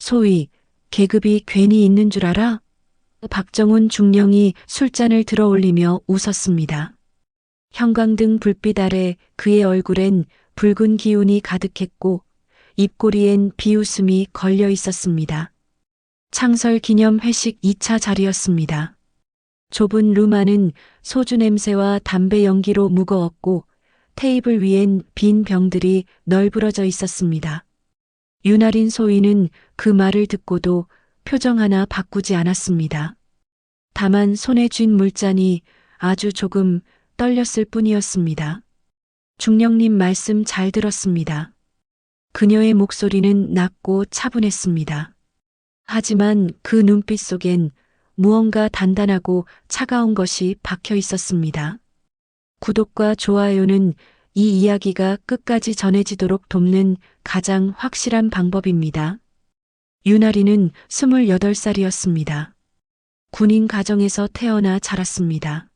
소위 계급이 괜히 있는 줄 알아? 박정훈 중령이 술잔을 들어 올리며 웃었습니다. 형광등 불빛 아래 그의 얼굴엔 붉은 기운이 가득했고 입꼬리엔 비웃음이 걸려 있었습니다. 창설 기념 회식 2차 자리였습니다. 좁은 룸 안은 소주 냄새와 담배 연기로 무거웠고 테이블 위엔 빈 병들이 널브러져 있었습니다. 윤아린 소위는 그 말을 듣고도 표정 하나 바꾸지 않았습니다. 다만 손에 쥔 물잔이 아주 조금 떨렸을 뿐이었습니다. 중령님 말씀 잘 들었습니다. 그녀의 목소리는 낮고 차분했습니다. 하지만 그 눈빛 속엔 무언가 단단하고 차가운 것이 박혀 있었습니다. 구독과 좋아요는 이 이야기가 끝까지 전해지도록 돕는 가장 확실한 방법입니다. 윤아리는 28살이었습니다. 군인 가정에서 태어나 자랐습니다.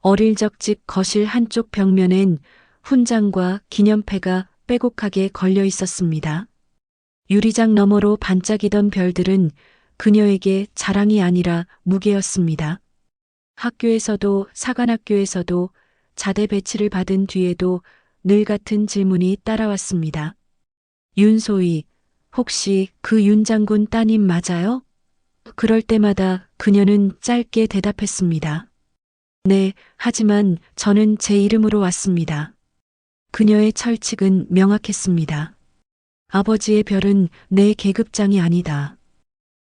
어릴 적집 거실 한쪽 벽면엔 훈장과 기념패가 빼곡하게 걸려 있었습니다. 유리장 너머로 반짝이던 별들은 그녀에게 자랑이 아니라 무게였습니다. 학교에서도 사관학교에서도 자대 배치를 받은 뒤에도 늘 같은 질문이 따라왔습니다. 윤소희, 혹시 그 윤 장군 따님 맞아요? 그럴 때마다 그녀는 짧게 대답했습니다. 네, 하지만 저는 제 이름으로 왔습니다. 그녀의 철칙은 명확했습니다. 아버지의 별은 내 계급장이 아니다.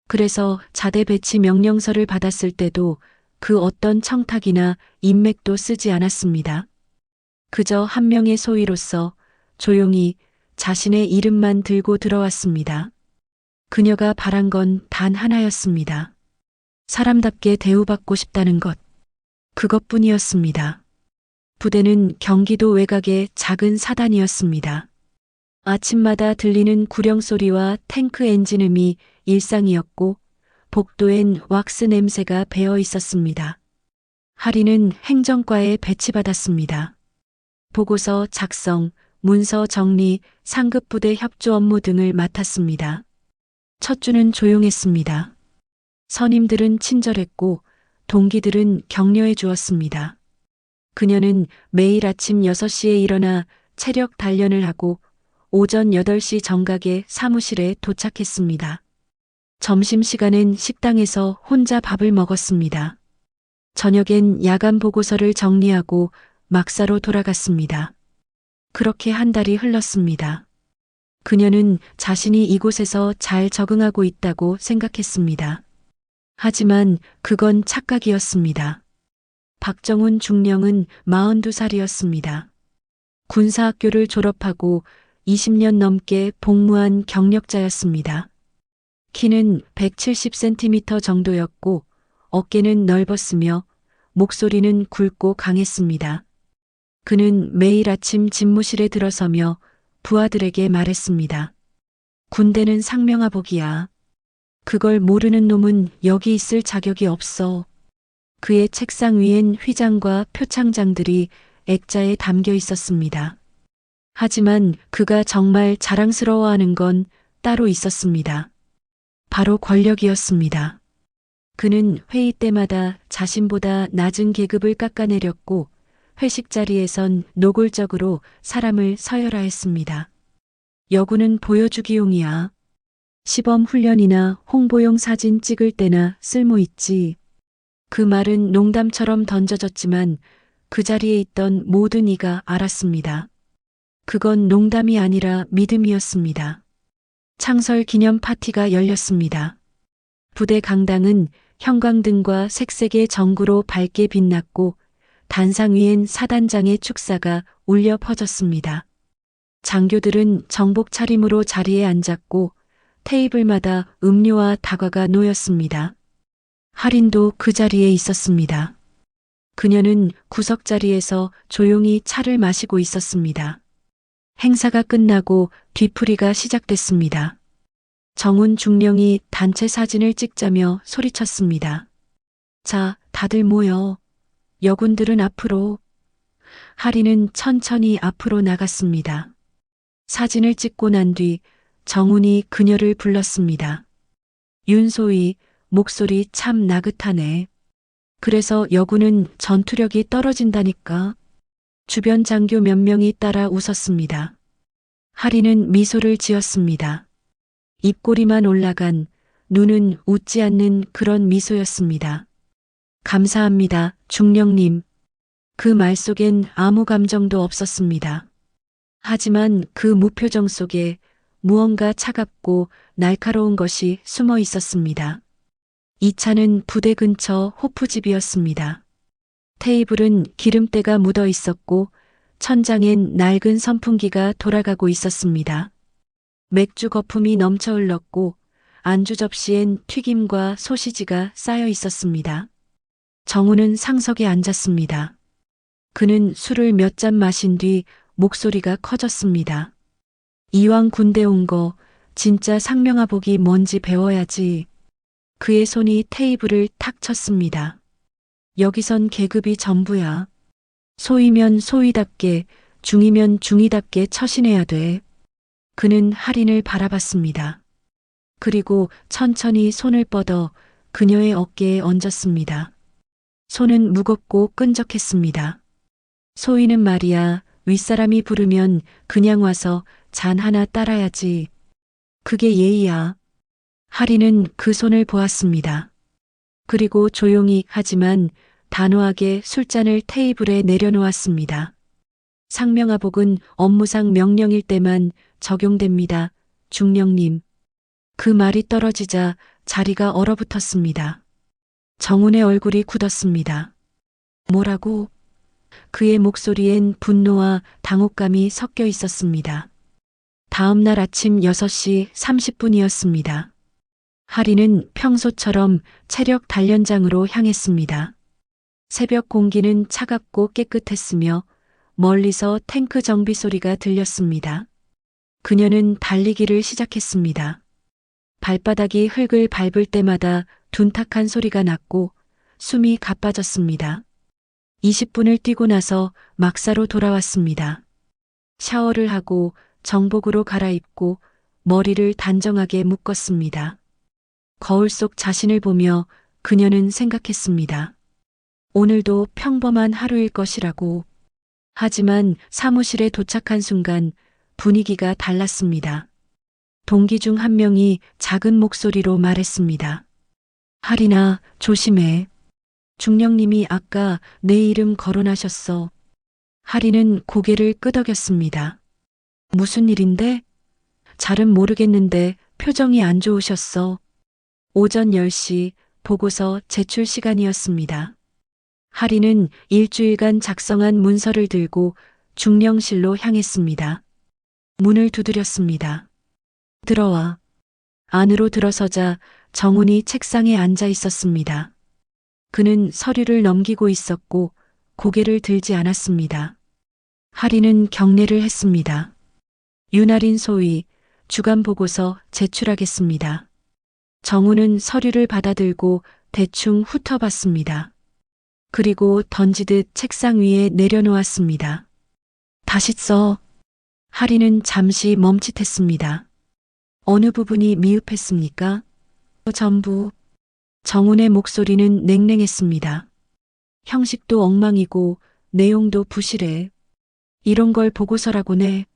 그래서 자대 배치 명령서를 받았을 때도 그 어떤 청탁이나 인맥도 쓰지 않았습니다. 그저 한 명의 소위로서 조용히 자신의 이름만 들고 들어왔습니다. 그녀가 바란 건 단 하나였습니다. 사람답게 대우받고 싶다는 것. 그것뿐이었습니다. 부대는 경기도 외곽의 작은 사단이었습니다. 아침마다 들리는 구령 소리와 탱크 엔진음이 일상이었고 복도엔 왁스 냄새가 배어 있었습니다. 하리는 행정과에 배치받았습니다. 보고서 작성, 문서 정리, 상급 부대 협조 업무 등을 맡았습니다. 첫 주는 조용했습니다. 선임들은 친절했고 동기들은 격려해 주었습니다. 그녀는 매일 아침 6시에 일어나 체력 단련을 하고 오전 8시 정각에 사무실에 도착했습니다. 점심시간엔 식당에서 혼자 밥을 먹었습니다. 저녁엔 야간 보고서를 정리하고 막사로 돌아갔습니다. 그렇게 한 달이 흘렀습니다. 그녀는 자신이 이곳에서 잘 적응하고 있다고 생각했습니다. 하지만 그건 착각이었습니다. 박정훈 중령은 42살이었습니다. 군사학교를 졸업하고 20년 넘게 복무한 경력자였습니다. 키는 170cm 정도였고 어깨는 넓었으며 목소리는 굵고 강했습니다. 그는 매일 아침 집무실에 들어서며 부하들에게 말했습니다. 군대는 상명하복이야. 그걸 모르는 놈은 여기 있을 자격이 없어. 그의 책상 위엔 휘장과 표창장들이 액자에 담겨 있었습니다. 하지만 그가 정말 자랑스러워하는 건 따로 있었습니다. 바로 권력이었습니다. 그는 회의 때마다 자신보다 낮은 계급을 깎아내렸고 회식 자리에선 노골적으로 사람을 서열화했습니다. 여군은 보여주기용이야. 시범 훈련이나 홍보용 사진 찍을 때나 쓸모있지. 그 말은 농담처럼 던져졌지만 그 자리에 있던 모든 이가 알았습니다. 그건 농담이 아니라 믿음이었습니다. 창설 기념 파티가 열렸습니다. 부대 강당은 형광등과 색색의 전구로 밝게 빛났고 단상 위엔 사단장의 축사가 울려 퍼졌습니다. 장교들은 정복 차림으로 자리에 앉았고 테이블마다 음료와 다과가 놓였습니다. 할인도 그 자리에 있었습니다. 그녀는 구석자리에서 조용히 차를 마시고 있었습니다. 행사가 끝나고 뒤풀이가 시작됐습니다. 정훈 중령이 단체 사진을 찍자며 소리쳤습니다. 자, 다들 모여. 여군들은 앞으로. 하리는 천천히 앞으로 나갔습니다. 사진을 찍고 난 뒤 정훈이 그녀를 불렀습니다. 윤소희, 목소리 참 나긋하네. 그래서 여군은 전투력이 떨어진다니까. 주변 장교 몇 명이 따라 웃었습니다. 하리는 미소를 지었습니다. 입꼬리만 올라간, 눈은 웃지 않는 그런 미소였습니다. 감사합니다, 중령님. 그 말 속엔 아무 감정도 없었습니다. 하지만 그 무표정 속에 무언가 차갑고 날카로운 것이 숨어 있었습니다. 이 차는 부대 근처 호프집이었습니다. 테이블은 기름때가 묻어 있었고 천장엔 낡은 선풍기가 돌아가고 있었습니다. 맥주 거품이 넘쳐 흘렀고 안주 접시엔 튀김과 소시지가 쌓여 있었습니다. 정우는 상석에 앉았습니다. 그는 술을 몇 잔 마신 뒤 목소리가 커졌습니다. 이왕 군대 온 거 진짜 상명하복이 뭔지 배워야지. 그의 손이 테이블을 탁 쳤습니다. 여기선 계급이 전부야. 소위면 소위답게, 중이면 중이답게 처신해야 돼. 그는 할인을 바라봤습니다. 그리고 천천히 손을 뻗어 그녀의 어깨에 얹었습니다. 손은 무겁고 끈적했습니다. 소위는 말이야, 윗사람이 부르면 그냥 와서 잔 하나 따라야지. 그게 예의야. 할인은 그 손을 보았습니다. 그리고 조용히 하지만 단호하게 술잔을 테이블에 내려놓았습니다. 상명하복은 업무상 명령일 때만 적용됩니다. 중령님. 그 말이 떨어지자 자리가 얼어붙었습니다. 정훈의 얼굴이 굳었습니다. 뭐라고? 그의 목소리엔 분노와 당혹감이 섞여 있었습니다. 다음 날 아침 6시 30분이었습니다. 하리는 평소처럼 체력 단련장으로 향했습니다. 새벽 공기는 차갑고 깨끗했으며 멀리서 탱크 정비 소리가 들렸습니다. 그녀는 달리기를 시작했습니다. 발바닥이 흙을 밟을 때마다 둔탁한 소리가 났고 숨이 가빠졌습니다. 20분을 뛰고 나서 막사로 돌아왔습니다. 샤워를 하고 정복으로 갈아입고 머리를 단정하게 묶었습니다. 거울 속 자신을 보며 그녀는 생각했습니다. 오늘도 평범한 하루일 것이라고. 하지만 사무실에 도착한 순간 분위기가 달랐습니다. 동기 중 한 명이 작은 목소리로 말했습니다. 하리나, 조심해. 중령님이 아까 내 이름 거론하셨어. 하리는 고개를 끄덕였습니다. 무슨 일인데? 잘은 모르겠는데 표정이 안 좋으셨어. 오전 10시 보고서 제출 시간이었습니다. 하리는 일주일간 작성한 문서를 들고 중령실로 향했습니다. 문을 두드렸습니다. 들어와. 안으로 들어서자 정훈이 책상에 앉아 있었습니다. 그는 서류를 넘기고 있었고 고개를 들지 않았습니다. 하리는 경례를 했습니다. 윤아린 소위, 주간 보고서 제출하겠습니다. 정훈은 서류를 받아들고 대충 훑어봤습니다. 그리고 던지듯 책상 위에 내려놓았습니다. 다시 써. 하리는 잠시 멈칫했습니다. 어느 부분이 미흡했습니까? 전부. 정훈의 목소리는 냉랭했습니다. 형식도 엉망이고 내용도 부실해. 이런 걸 보고서라고 내.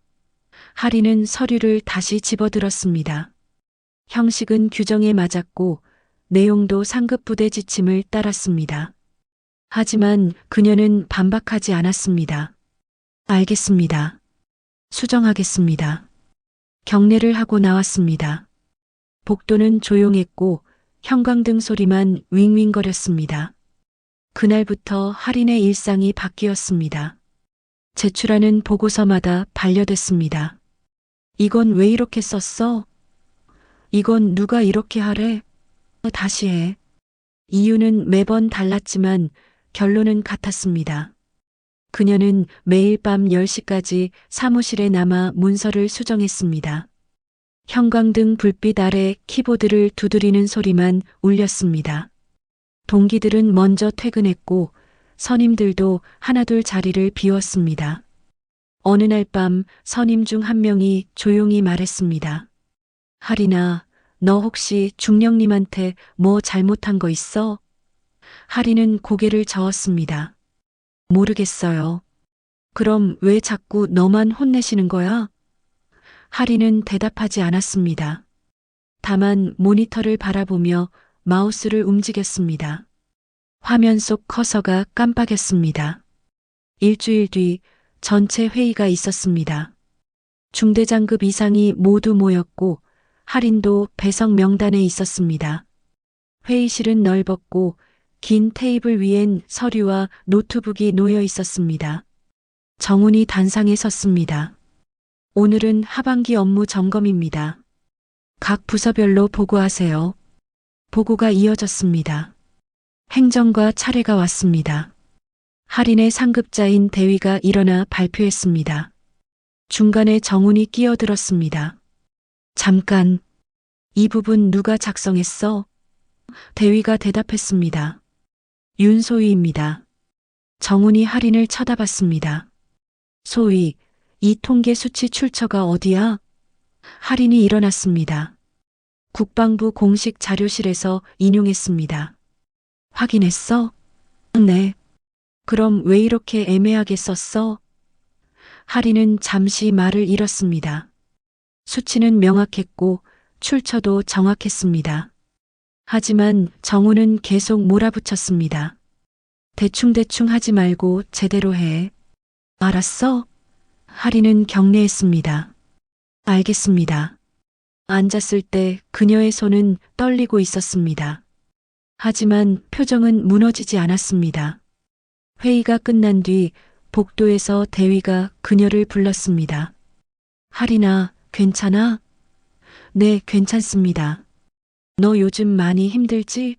하리는 서류를 다시 집어들었습니다. 형식은 규정에 맞았고 내용도 상급 부대 지침을 따랐습니다. 하지만 그녀는 반박하지 않았습니다. 알겠습니다. 수정하겠습니다. 경례를 하고 나왔습니다. 복도는 조용했고 형광등 소리만 윙윙거렸습니다. 그날부터 할인의 일상이 바뀌었습니다. 제출하는 보고서마다 반려됐습니다. 이건 왜 이렇게 썼어? 이건 누가 이렇게 하래? 다시 해. 이유는 매번 달랐지만 결론은 같았습니다. 그녀는 매일 밤 10시까지 사무실에 남아 문서를 수정했습니다. 형광등 불빛 아래 키보드를 두드리는 소리만 울렸습니다. 동기들은 먼저 퇴근했고 선임들도 하나둘 자리를 비웠습니다. 어느 날 밤 선임 중 한 명이 조용히 말했습니다. 하리나, 너 혹시 중령님한테 뭐 잘못한 거 있어? 하리는 고개를 저었습니다. 모르겠어요. 그럼 왜 자꾸 너만 혼내시는 거야? 하리는 대답하지 않았습니다. 다만 모니터를 바라보며 마우스를 움직였습니다. 화면 속 커서가 깜빡였습니다. 일주일 뒤 전체 회의가 있었습니다. 중대장급 이상이 모두 모였고 할인도 배석 명단에 있었습니다. 회의실은 넓었고 긴 테이블 위엔 서류와 노트북이 놓여 있었습니다. 정훈이 단상에 섰습니다. 오늘은 하반기 업무 점검입니다. 각 부서별로 보고하세요. 보고가 이어졌습니다. 행정과 차례가 왔습니다. 할인의 상급자인 대위가 일어나 발표했습니다. 중간에 정훈이 끼어들었습니다. 잠깐, 이 부분 누가 작성했어? 대위가 대답했습니다. 윤소희입니다. 정훈이 할인을 쳐다봤습니다. 소희, 이 통계 수치 출처가 어디야? 할인이 일어났습니다. 국방부 공식 자료실에서 인용했습니다. 확인했어? 네. 그럼 왜 이렇게 애매하게 썼어? 할인은 잠시 말을 잃었습니다. 수치는 명확했고 출처도 정확했습니다. 하지만 정우는 계속 몰아붙였습니다. 대충대충 하지 말고 제대로 해. 알았어? 할인은 경례했습니다. 알겠습니다. 앉았을 때 그녀의 손은 떨리고 있었습니다. 하지만 표정은 무너지지 않았습니다. 회의가 끝난 뒤 복도에서 대위가 그녀를 불렀습니다. 할인아, 괜찮아? 네, 괜찮습니다. 너 요즘 많이 힘들지?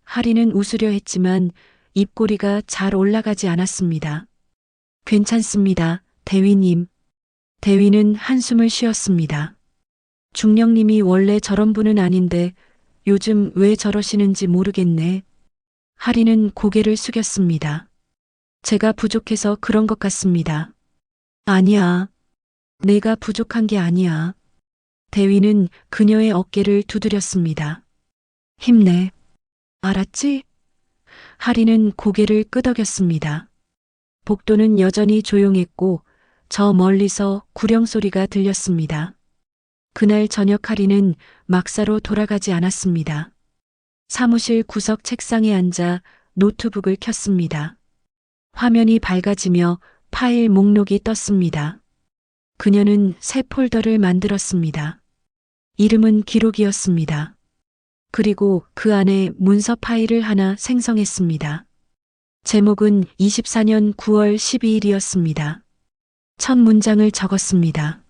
할인은 웃으려 했지만 입꼬리가 잘 올라가지 않았습니다. 괜찮습니다, 대위님. 대위는 한숨을 쉬었습니다. 중령님이 원래 저런 분은 아닌데 요즘 왜 저러시는지 모르겠네. 할인은 고개를 숙였습니다. 제가 부족해서 그런 것 같습니다. 아니야. 내가 부족한 게 아니야. 대위는 그녀의 어깨를 두드렸습니다. 힘내. 알았지? 할인은 고개를 끄덕였습니다. 복도는 여전히 조용했고 저 멀리서 구령 소리가 들렸습니다. 그날 저녁 할인은 막사로 돌아가지 않았습니다. 사무실 구석 책상에 앉아 노트북을 켰습니다. 화면이 밝아지며 파일 목록이 떴습니다. 그녀는 새 폴더를 만들었습니다. 이름은 기록이었습니다. 그리고 그 안에 문서 파일을 하나 생성했습니다. 제목은 24년 9월 12일이었습니다. 첫 문장을 적었습니다.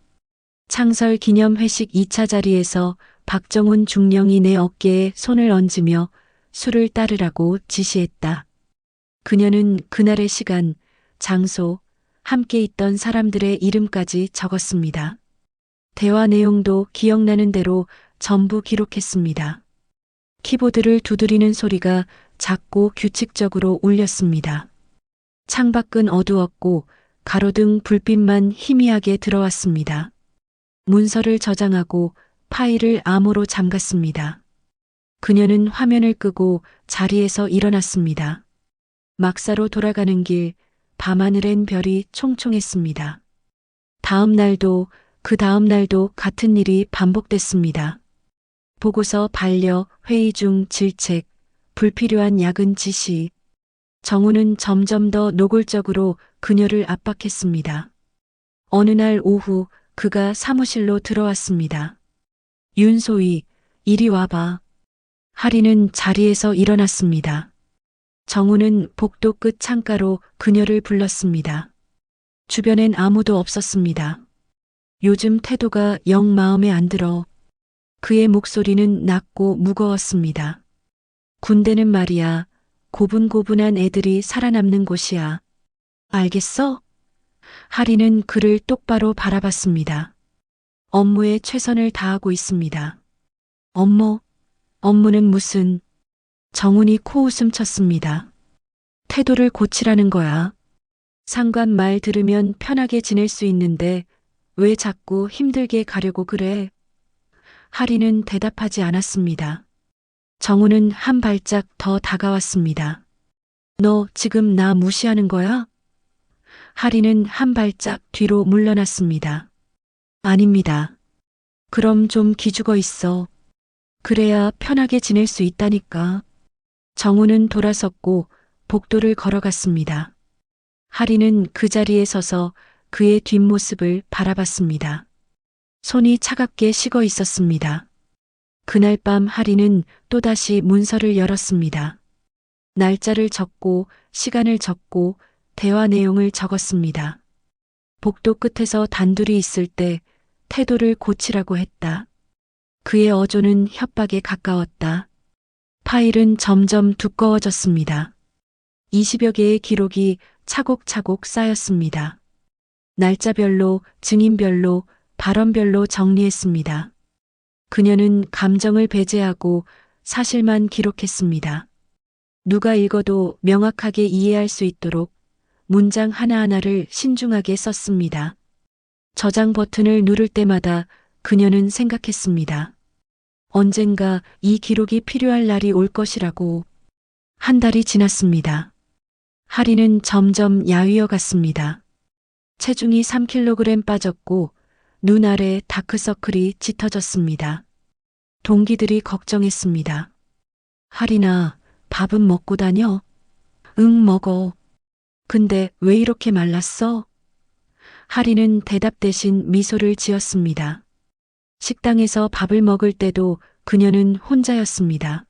창설 기념 회식 2차 자리에서 박정훈 중령이 내 어깨에 손을 얹으며 술을 따르라고 지시했다. 그녀는 그날의 시간, 장소, 함께 있던 사람들의 이름까지 적었습니다. 대화 내용도 기억나는 대로 전부 기록했습니다. 키보드를 두드리는 소리가 작고 규칙적으로 울렸습니다. 창밖은 어두웠고 가로등 불빛만 희미하게 들어왔습니다. 문서를 저장하고 파일을 암호로 잠갔습니다. 그녀는 화면을 끄고 자리에서 일어났습니다. 막사로 돌아가는 길, 밤하늘엔 별이 총총했습니다. 다음 날도 그 다음 날도 같은 일이 반복됐습니다. 보고서 반려, 회의 중 질책, 불필요한 야근 지시. 정우는 점점 더 노골적으로 그녀를 압박했습니다. 어느 날 오후 그가 사무실로 들어왔습니다. 윤소희, 이리 와봐. 할인은 자리에서 일어났습니다. 정우는 복도 끝 창가로 그녀를 불렀습니다. 주변엔 아무도 없었습니다. 요즘 태도가 영 마음에 안 들어. 그의 목소리는 낮고 무거웠습니다. 군대는 말이야, 고분고분한 애들이 살아남는 곳이야. 알겠어? 할인은 그를 똑바로 바라봤습니다. 업무에 최선을 다하고 있습니다. 업무는 무슨... 정훈이 코웃음 쳤습니다. 태도를 고치라는 거야. 상관 말 들으면 편하게 지낼 수 있는데 왜 자꾸 힘들게 가려고 그래? 하리는 대답하지 않았습니다. 정우는 한 발짝 더 다가왔습니다. 너 지금 나 무시하는 거야? 하리는 한 발짝 뒤로 물러났습니다. 아닙니다. 그럼 좀 기죽어 있어. 그래야 편하게 지낼 수 있다니까. 정우는 돌아섰고 복도를 걸어갔습니다. 하리는 그 자리에 서서 그의 뒷모습을 바라봤습니다. 손이 차갑게 식어 있었습니다. 그날 밤 하리는 또다시 문서를 열었습니다. 날짜를 적고 시간을 적고 대화 내용을 적었습니다. 복도 끝에서 단둘이 있을 때 태도를 고치라고 했다. 그의 어조는 협박에 가까웠다. 파일은 점점 두꺼워졌습니다. 20여 개의 기록이 차곡차곡 쌓였습니다. 날짜별로, 증인별로, 발언별로 정리했습니다. 그녀는 감정을 배제하고 사실만 기록했습니다. 누가 읽어도 명확하게 이해할 수 있도록 문장 하나하나를 신중하게 썼습니다. 저장 버튼을 누를 때마다 그녀는 생각했습니다. 언젠가 이 기록이 필요할 날이 올 것이라고. 한 달이 지났습니다. 하리는 점점 야위어 갔습니다. 체중이 3kg 빠졌고 눈 아래 다크서클이 짙어졌습니다. 동기들이 걱정했습니다. 하리나, 밥은 먹고 다녀? 응, 먹어. 근데 왜 이렇게 말랐어? 하리는 대답 대신 미소를 지었습니다. 식당에서 밥을 먹을 때도 그녀는 혼자였습니다.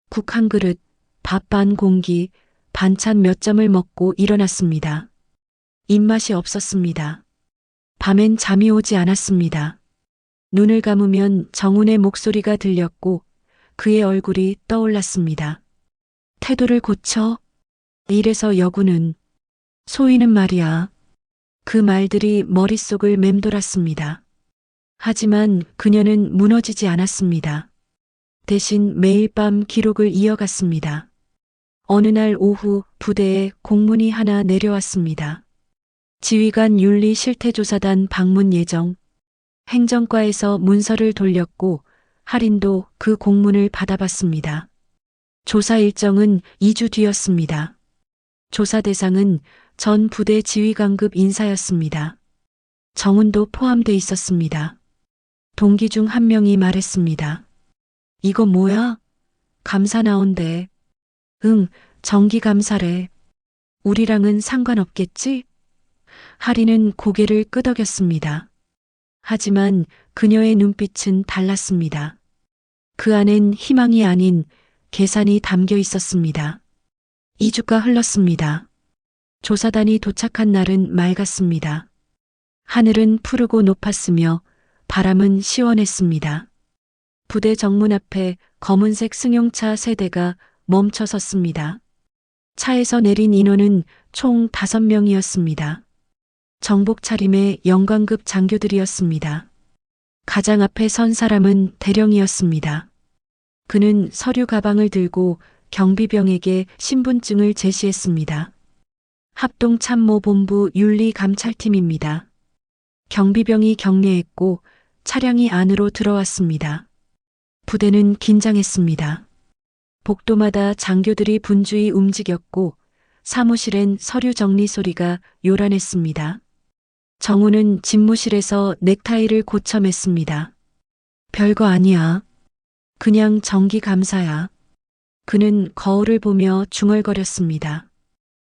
국 한 그릇, 밥 반 공기, 반찬 몇 점을 먹고 일어났습니다. 입맛이 없었습니다. 밤엔 잠이 오지 않았습니다. 눈을 감으면 정훈의 목소리가 들렸고 그의 얼굴이 떠올랐습니다. 태도를 고쳐? 이래서 여구는, 소희는 말이야. 그 말들이 머릿속을 맴돌았습니다. 하지만 그녀는 무너지지 않았습니다. 대신 매일 밤 기록을 이어갔습니다. 어느 날 오후 부대에 공문이 하나 내려왔습니다. 지휘관 윤리실태조사단 방문 예정. 행정과에서 문서를 돌렸고 할인도 그 공문을 받아봤습니다. 조사 일정은 2주 뒤였습니다. 조사 대상은 전 부대 지휘관급 인사였습니다. 정훈도 포함돼 있었습니다. 동기 중 한 명이 말했습니다. 이거 뭐야? 감사 나온대. 응, 정기 감사래. 우리랑은 상관없겠지? 하리는 고개를 끄덕였습니다. 하지만 그녀의 눈빛은 달랐습니다. 그 안엔 희망이 아닌 계산이 담겨 있었습니다. 2주가 흘렀습니다. 조사단이 도착한 날은 맑았습니다. 하늘은 푸르고 높았으며 바람은 시원했습니다. 부대 정문 앞에 검은색 승용차 3대가 멈춰 섰습니다. 차에서 내린 인원은 총 5명이었습니다. 정복 차림의 영관급 장교들이었습니다. 가장 앞에 선 사람은 대령이었습니다. 그는 서류 가방을 들고 경비병에게 신분증을 제시했습니다. 합동참모본부 윤리감찰팀입니다. 경비병이 격려했고 차량이 안으로 들어왔습니다. 부대는 긴장했습니다. 복도마다 장교들이 분주히 움직였고 사무실엔 서류 정리 소리가 요란했습니다. 정우는 집무실에서 넥타이를 고쳐 맸습니다. 별거 아니야. 그냥 정기 감사야. 그는 거울을 보며 중얼거렸습니다.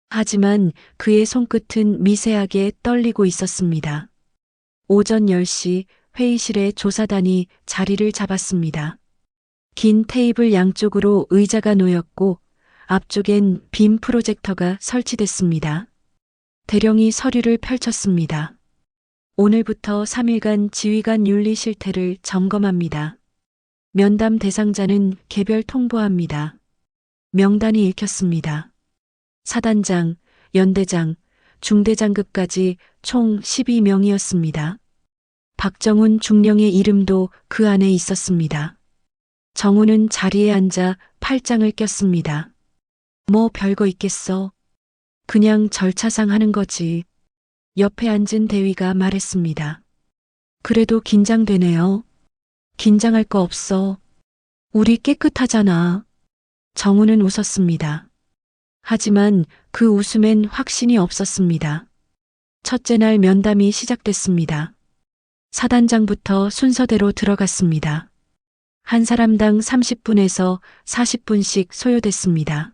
하지만 그의 손끝은 미세하게 떨리고 있었습니다. 오전 10시 회의실에 조사단이 자리를 잡았습니다. 긴 테이블 양쪽으로 의자가 놓였고 앞쪽엔 빔 프로젝터가 설치됐습니다. 대령이 서류를 펼쳤습니다. 오늘부터 3일간 지휘관 윤리 실태를 점검합니다. 면담 대상자는 개별 통보합니다. 명단이 읽혔습니다. 사단장, 연대장, 중대장급까지 총 12명이었습니다. 박정훈 중령의 이름도 그 안에 있었습니다. 정우는 자리에 앉아 팔짱을 꼈습니다. 뭐 별거 있겠어. 그냥 절차상 하는 거지. 옆에 앉은 대위가 말했습니다. 그래도 긴장되네요. 긴장할 거 없어. 우리 깨끗하잖아. 정우는 웃었습니다. 하지만 그 웃음엔 확신이 없었습니다. 첫째 날 면담이 시작됐습니다. 사단장부터 순서대로 들어갔습니다. 한 사람당 30분에서 40분씩 소요됐습니다.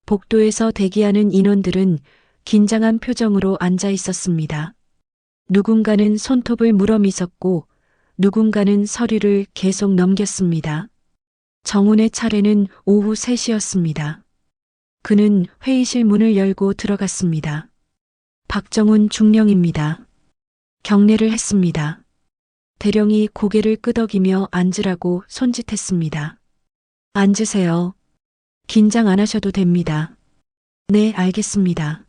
복도에서 대기하는 인원들은 긴장한 표정으로 앉아 있었습니다. 누군가는 손톱을 물어미섰고 누군가는 서류를 계속 넘겼습니다. 정훈의 차례는 오후 3시였습니다. 그는 회의실 문을 열고 들어갔습니다. 박정훈 중령입니다. 경례를 했습니다. 대령이 고개를 끄덕이며 앉으라고 손짓했습니다. 앉으세요. 긴장 안 하셔도 됩니다. 네, 알겠습니다.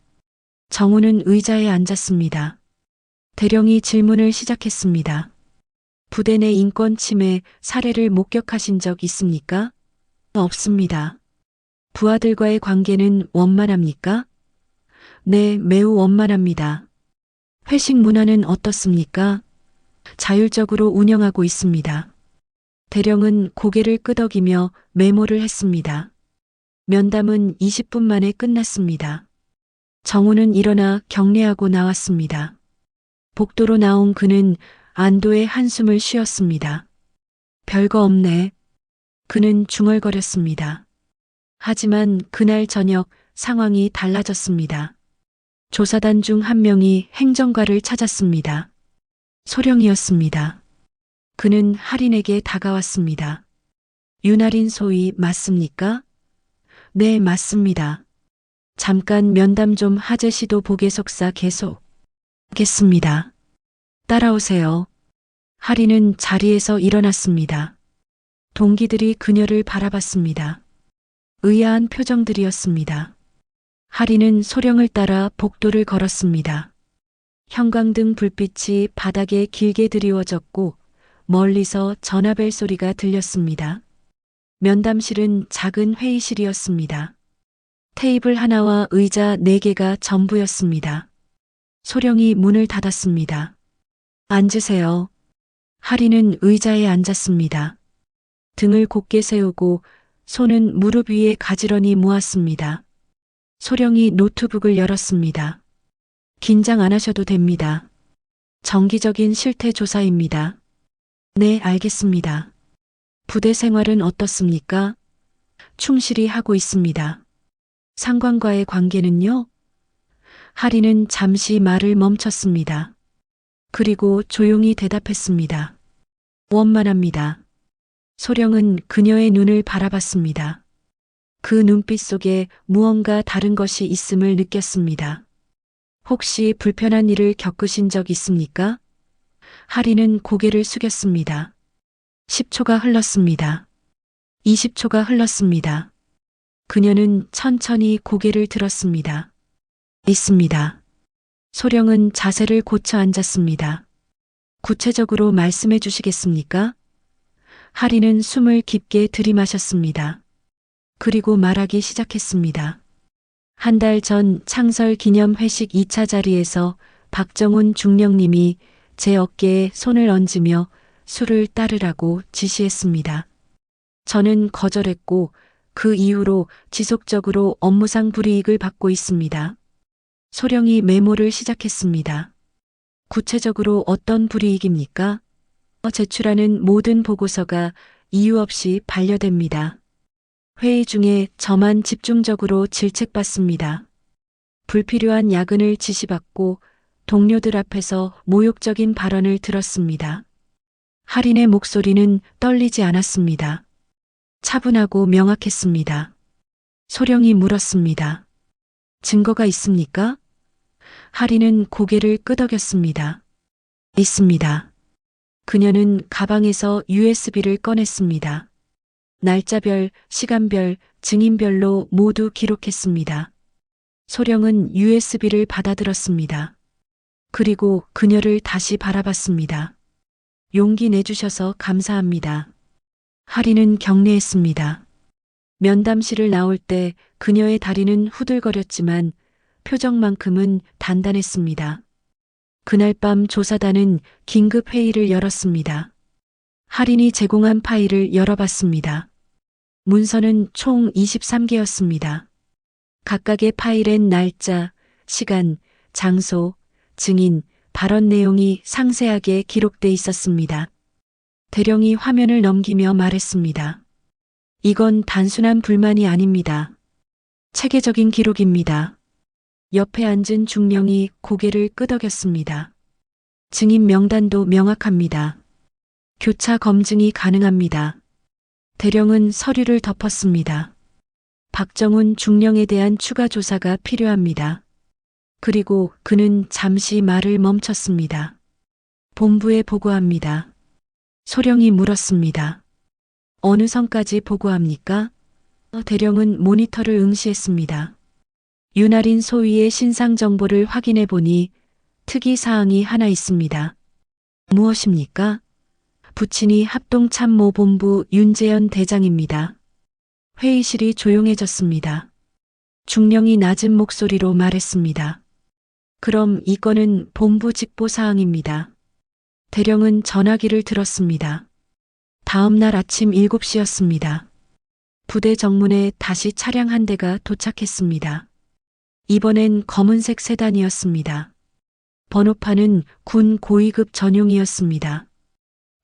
정우는 의자에 앉았습니다. 대령이 질문을 시작했습니다. 부대 내 인권 침해 사례를 목격하신 적 있습니까? 없습니다. 부하들과의 관계는 원만합니까? 네, 매우 원만합니다. 회식 문화는 어떻습니까? 자율적으로 운영하고 있습니다. 대령은 고개를 끄덕이며 메모를 했습니다. 면담은 20분 만에 끝났습니다. 정우는 일어나 경례하고 나왔습니다. 복도로 나온 그는 안도의 한숨을 쉬었습니다. 별거 없네. 그는 중얼거렸습니다. 하지만 그날 저녁 상황이 달라졌습니다. 조사단 중 한 명이 행정가를 찾았습니다. 소령이었습니다. 그는 할인에게 다가왔습니다. 윤할인 소위 맞습니까? 네, 맞습니다. 잠깐 면담 좀 하제시도 보게 속사 계속. 겠습니다. 따라오세요. 할인은 자리에서 일어났습니다. 동기들이 그녀를 바라봤습니다. 의아한 표정들이었습니다. 할인은 소령을 따라 복도를 걸었습니다. 형광등 불빛이 바닥에 길게 드리워졌고 멀리서 전화벨 소리가 들렸습니다. 면담실은 작은 회의실이었습니다. 테이블 하나와 의자 4개가 전부였습니다. 소령이 문을 닫았습니다. 앉으세요. 할인은 의자에 앉았습니다. 등을 곧게 세우고 손은 무릎 위에 가지런히 모았습니다. 소령이 노트북을 열었습니다. 긴장 안 하셔도 됩니다. 정기적인 실태 조사입니다. 네, 알겠습니다. 부대 생활은 어떻습니까? 충실히 하고 있습니다. 상관과의 관계는요? 할인은 잠시 말을 멈췄습니다. 그리고 조용히 대답했습니다. 원만합니다. 소령은 그녀의 눈을 바라봤습니다. 그 눈빛 속에 무언가 다른 것이 있음을 느꼈습니다. 혹시 불편한 일을 겪으신 적 있습니까? 할인은 고개를 숙였습니다. 10초가 흘렀습니다. 20초가 흘렀습니다. 그녀는 천천히 고개를 들었습니다. 있습니다. 소령은 자세를 고쳐 앉았습니다. 구체적으로 말씀해 주시겠습니까? 할인은 숨을 깊게 들이마셨습니다. 그리고 말하기 시작했습니다. 한 달 전 창설 기념 회식 2차 자리에서 박정훈 중령님이 제 어깨에 손을 얹으며 술을 따르라고 지시했습니다. 저는 거절했고 그 이후로 지속적으로 업무상 불이익을 받고 있습니다. 소령이 메모를 시작했습니다. 구체적으로 어떤 불이익입니까? 제출하는 모든 보고서가 이유 없이 반려됩니다. 회의 중에 저만 집중적으로 질책받습니다. 불필요한 야근을 지시받고 동료들 앞에서 모욕적인 발언을 들었습니다. 할인의 목소리는 떨리지 않았습니다. 차분하고 명확했습니다. 소령이 물었습니다. 증거가 있습니까? 할인은 고개를 끄덕였습니다. 있습니다. 그녀는 가방에서 USB를 꺼냈습니다. 날짜별, 시간별, 증인별로 모두 기록했습니다. 소령은 USB를 받아들었습니다. 그리고 그녀를 다시 바라봤습니다. 용기 내주셔서 감사합니다. 할인은 경례했습니다. 면담실을 나올 때 그녀의 다리는 후들거렸지만 표정만큼은 단단했습니다. 그날 밤 조사단은 긴급 회의를 열었습니다. 할인이 제공한 파일을 열어봤습니다. 문서는 총 23개였습니다. 각각의 파일엔 날짜, 시간, 장소, 증인, 발언 내용이 상세하게 기록돼 있었습니다. 대령이 화면을 넘기며 말했습니다. 이건 단순한 불만이 아닙니다. 체계적인 기록입니다. 옆에 앉은 중령이 고개를 끄덕였습니다. 증인 명단도 명확합니다. 교차 검증이 가능합니다. 대령은 서류를 덮었습니다. 박정훈 중령에 대한 추가 조사가 필요합니다. 그리고 그는 잠시 말을 멈췄습니다. 본부에 보고합니다. 소령이 물었습니다. 어느 선까지 보고합니까? 대령은 모니터를 응시했습니다. 윤아린 소위의 신상 정보를 확인해 보니 특이 사항이 하나 있습니다. 무엇입니까? 부친이 합동참모본부 윤재현 대장입니다. 회의실이 조용해졌습니다. 중령이 낮은 목소리로 말했습니다. 그럼 이 건은 본부 직보 사항입니다. 대령은 전화기를 들었습니다. 다음 날 아침 7시였습니다. 부대 정문에 다시 차량 한 대가 도착했습니다. 이번엔 검은색 세단이었습니다. 번호판은 군 고위급 전용이었습니다.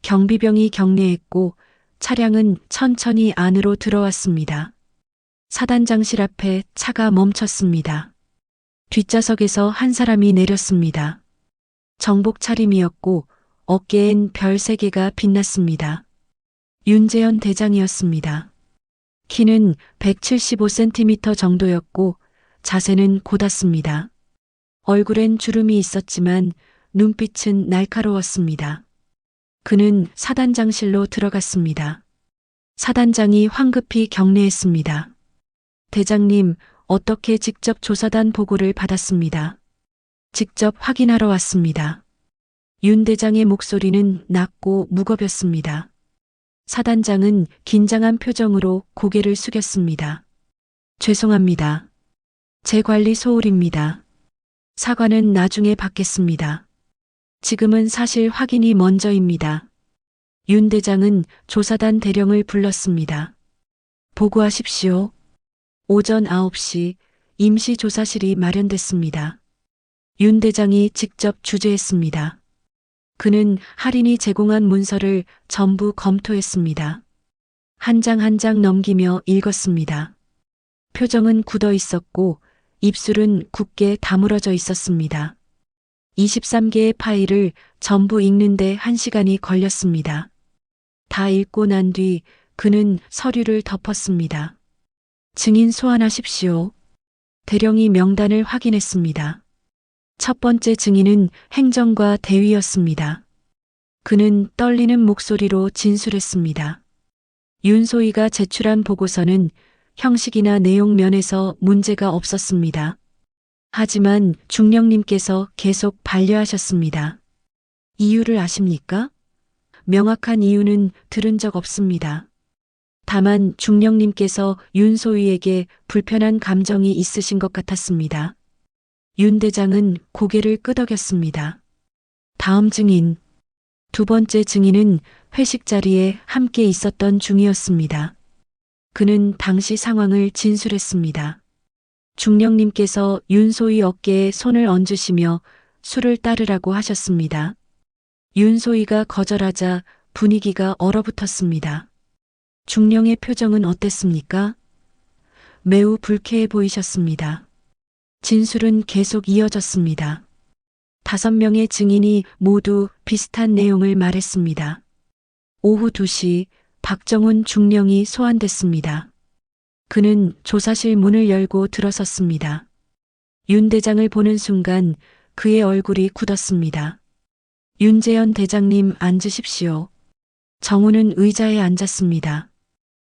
경비병이 경례했고 차량은 천천히 안으로 들어왔습니다. 사단장실 앞에 차가 멈췄습니다. 뒷좌석에서 한 사람이 내렸습니다. 정복 차림이었고 어깨엔 별 3개가 빛났습니다. 윤재현 대장이었습니다. 키는 175cm 정도였고 자세는 고닫습니다. 얼굴엔 주름이 있었지만 눈빛은 날카로웠습니다. 그는 사단장실로 들어갔습니다. 사단장이 황급히 경례했습니다. 대장님, 어떻게 직접 조사단 보고를 받았습니다. 직접 확인하러 왔습니다. 윤 대장의 목소리는 낮고 무겁였습니다. 사단장은 긴장한 표정으로 고개를 숙였습니다. 죄송합니다. 제 관리 소홀입니다. 사과는 나중에 받겠습니다. 지금은 사실 확인이 먼저입니다. 윤 대장은 조사단 대령을 불렀습니다. 보고하십시오. 오전 9시 임시조사실이 마련됐습니다. 윤 대장이 직접 주재했습니다. 그는 할인이 제공한 문서를 전부 검토했습니다. 한 장 한 장 넘기며 읽었습니다. 표정은 굳어 있었고 입술은 굳게 다물어져 있었습니다. 23개의 파일을 전부 읽는데 1시간이 걸렸습니다. 다 읽고 난 뒤 그는 서류를 덮었습니다. 증인 소환하십시오. 대령이 명단을 확인했습니다. 첫 번째 증인은 행정과 대위였습니다. 그는 떨리는 목소리로 진술했습니다. 윤소희가 제출한 보고서는 형식이나 내용 면에서 문제가 없었습니다. 하지만 중령님께서 계속 반려하셨습니다. 이유를 아십니까? 명확한 이유는 들은 적 없습니다. 다만 중령님께서 윤소희에게 불편한 감정이 있으신 것 같았습니다. 윤 대장은 고개를 끄덕였습니다. 다음 증인. 두 번째 증인은 회식 자리에 함께 있었던 중이었습니다. 그는 당시 상황을 진술했습니다. 중령님께서 윤소희 어깨에 손을 얹으시며 술을 따르라고 하셨습니다. 윤소희가 거절하자 분위기가 얼어붙었습니다. 중령의 표정은 어땠습니까? 매우 불쾌해 보이셨습니다. 진술은 계속 이어졌습니다. 5명의 증인이 모두 비슷한 내용을 말했습니다. 오후 2시 박정훈 중령이 소환됐습니다. 그는 조사실 문을 열고 들어섰습니다. 윤 대장을 보는 순간 그의 얼굴이 굳었습니다. 윤재현 대장님 앉으십시오. 정훈은 의자에 앉았습니다.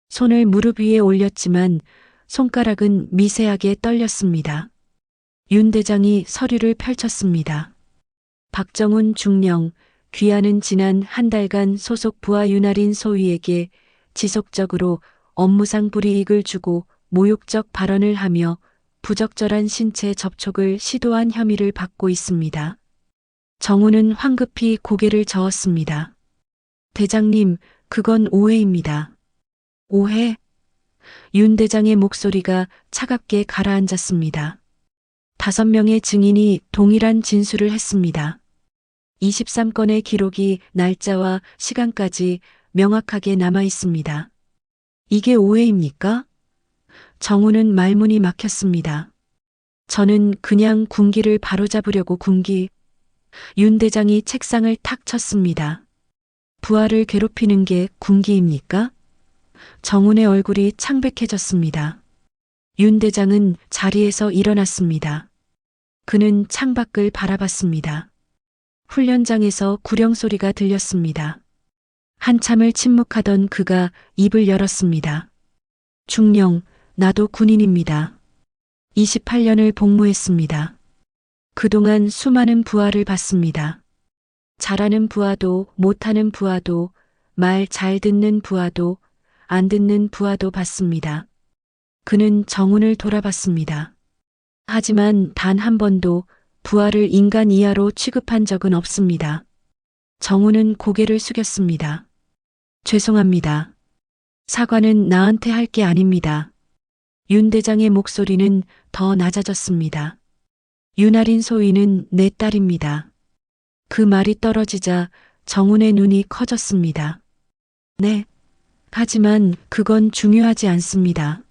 손을 무릎 위에 올렸지만 손가락은 미세하게 떨렸습니다. 윤 대장이 서류를 펼쳤습니다. 박정훈 중령, 귀하는 지난 한 달간 소속 부하 윤아린 소위에게 지속적으로 업무상 불이익을 주고 모욕적 발언을 하며 부적절한 신체 접촉을 시도한 혐의를 받고 있습니다. 정훈은 황급히 고개를 저었습니다. 대장님, 그건 오해입니다. 오해? 윤 대장의 목소리가 차갑게 가라앉았습니다. 5명의 증인이 동일한 진술을 했습니다. 23건의 기록이 날짜와 시간까지 명확하게 남아 있습니다. 이게 오해입니까? 정우는 말문이 막혔습니다. 저는 그냥 군기를 바로잡으려고 윤 대장이 책상을 탁 쳤습니다. 부하를 괴롭히는 게 군기입니까? 정훈의 얼굴이 창백해졌습니다. 윤 대장은 자리에서 일어났습니다. 그는 창밖을 바라봤습니다. 훈련장에서 구령 소리가 들렸습니다. 한참을 침묵하던 그가 입을 열었습니다. 중령, 나도 군인입니다. 28년을 복무했습니다. 그동안 수많은 부하를 봤습니다. 잘하는 부하도 못하는 부하도 말 잘 듣는 부하도 안 듣는 부하도 봤습니다. 그는 정훈을 돌아봤습니다. 하지만 단 한 번도 부하를 인간 이하로 취급한 적은 없습니다. 정훈은 고개를 숙였습니다. 죄송합니다. 사과는 나한테 할 게 아닙니다. 윤 대장의 목소리는 더 낮아졌습니다. 윤아린 소위는 내 딸입니다. 그 말이 떨어지자 정훈의 눈이 커졌습니다. 네. 하지만 그건 중요하지 않습니다.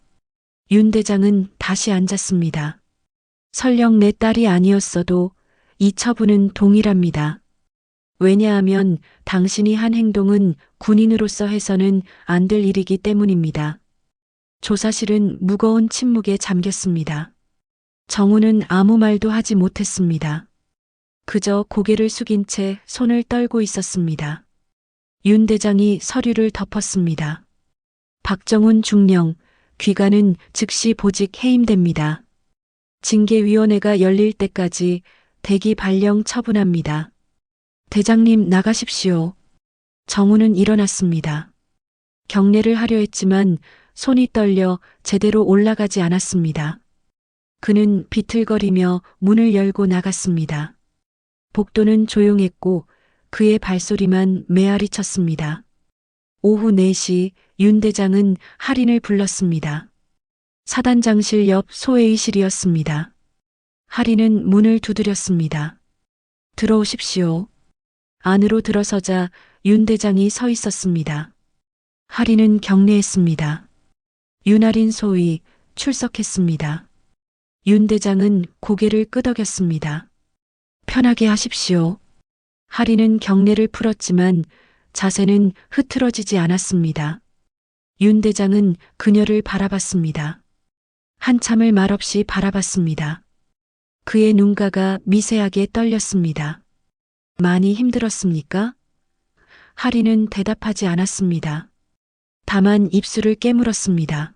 윤 대장은 다시 앉았습니다. 설령 내 딸이 아니었어도 이 처분은 동일합니다. 왜냐하면 당신이 한 행동은 군인으로서 해서는 안 될 일이기 때문입니다. 조사실은 무거운 침묵에 잠겼습니다. 정우는 아무 말도 하지 못했습니다. 그저 고개를 숙인 채 손을 떨고 있었습니다. 윤 대장이 서류를 덮었습니다. 박정훈 중령, 귀가는 즉시 보직 해임됩니다. 징계위원회가 열릴 때까지 대기 발령 처분합니다. 대장님 나가십시오. 정우는 일어났습니다. 경례를 하려 했지만 손이 떨려 제대로 올라가지 않았습니다. 그는 비틀거리며 문을 열고 나갔습니다. 복도는 조용했고 그의 발소리만 메아리 쳤습니다. 오후 4시 윤 대장은 할인을 불렀습니다. 사단장실 옆 소회의실이었습니다. 할인은 문을 두드렸습니다. 들어오십시오. 안으로 들어서자 윤 대장이 서 있었습니다. 할인은 경례했습니다. 윤아린 소위 출석했습니다. 윤 대장은 고개를 끄덕였습니다. 편하게 하십시오. 할인은 경례를 풀었지만 자세는 흐트러지지 않았습니다. 윤 대장은 그녀를 바라봤습니다. 한참을 말없이 바라봤습니다. 그의 눈가가 미세하게 떨렸습니다. 많이 힘들었습니까? 할인은 대답하지 않았습니다. 다만 입술을 깨물었습니다.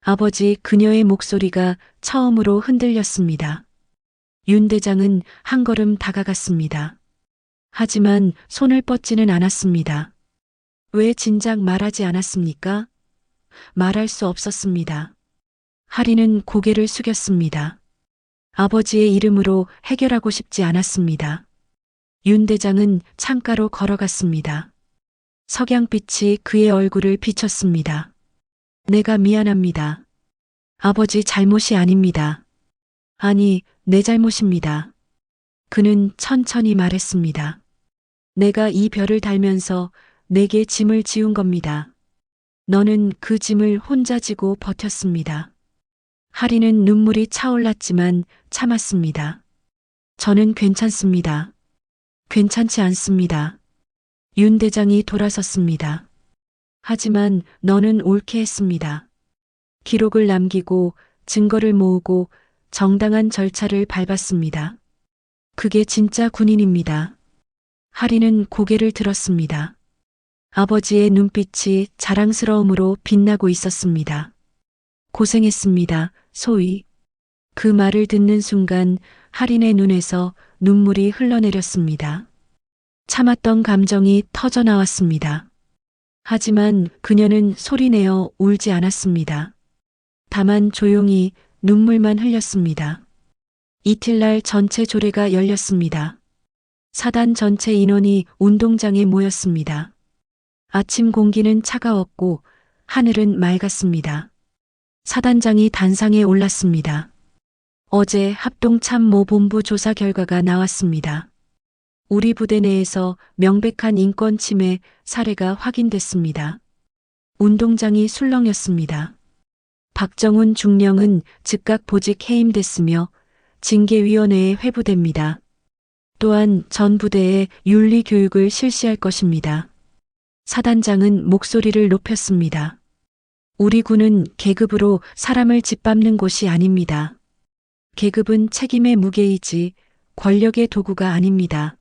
아버지 그녀의 목소리가 처음으로 흔들렸습니다. 윤 대장은 한 걸음 다가갔습니다. 하지만 손을 뻗지는 않았습니다. 왜 진작 말하지 않았습니까? 말할 수 없었습니다. 할인은 고개를 숙였습니다. 아버지의 이름으로 해결하고 싶지 않았습니다. 윤 대장은 창가로 걸어갔습니다. 석양빛이 그의 얼굴을 비쳤습니다. 내가 미안합니다. 아버지 잘못이 아닙니다. 아니, 내 잘못입니다. 그는 천천히 말했습니다. 내가 이 별을 달면서 내게 짐을 지운 겁니다. 너는 그 짐을 혼자 지고 버텼습니다. 할인은 눈물이 차올랐지만 참았습니다. 저는 괜찮습니다. 괜찮지 않습니다. 윤 대장이 돌아섰습니다. 하지만 너는 옳게 했습니다. 기록을 남기고 증거를 모으고 정당한 절차를 밟았습니다. 그게 진짜 군인입니다. 할인은 고개를 들었습니다. 아버지의 눈빛이 자랑스러움으로 빛나고 있었습니다. 고생했습니다, 소위. 그 말을 듣는 순간 할인의 눈에서 눈물이 흘러내렸습니다. 참았던 감정이 터져 나왔습니다. 하지만 그녀는 소리내어 울지 않았습니다. 다만 조용히 눈물만 흘렸습니다. 이틀날 전체 조례가 열렸습니다. 사단 전체 인원이 운동장에 모였습니다. 아침 공기는 차가웠고 하늘은 맑았습니다. 사단장이 단상에 올랐습니다. 어제 합동참모본부 조사 결과가 나왔습니다. 우리 부대 내에서 명백한 인권 침해 사례가 확인됐습니다. 운동장이 술렁였습니다. 박정훈 중령은 즉각 보직 해임됐으며 징계위원회에 회부됩니다. 또한 전 부대에 윤리 교육을 실시할 것입니다. 사단장은 목소리를 높였습니다. 우리 군은 계급으로 사람을 짓밟는 곳이 아닙니다. 계급은 책임의 무게이지 권력의 도구가 아닙니다.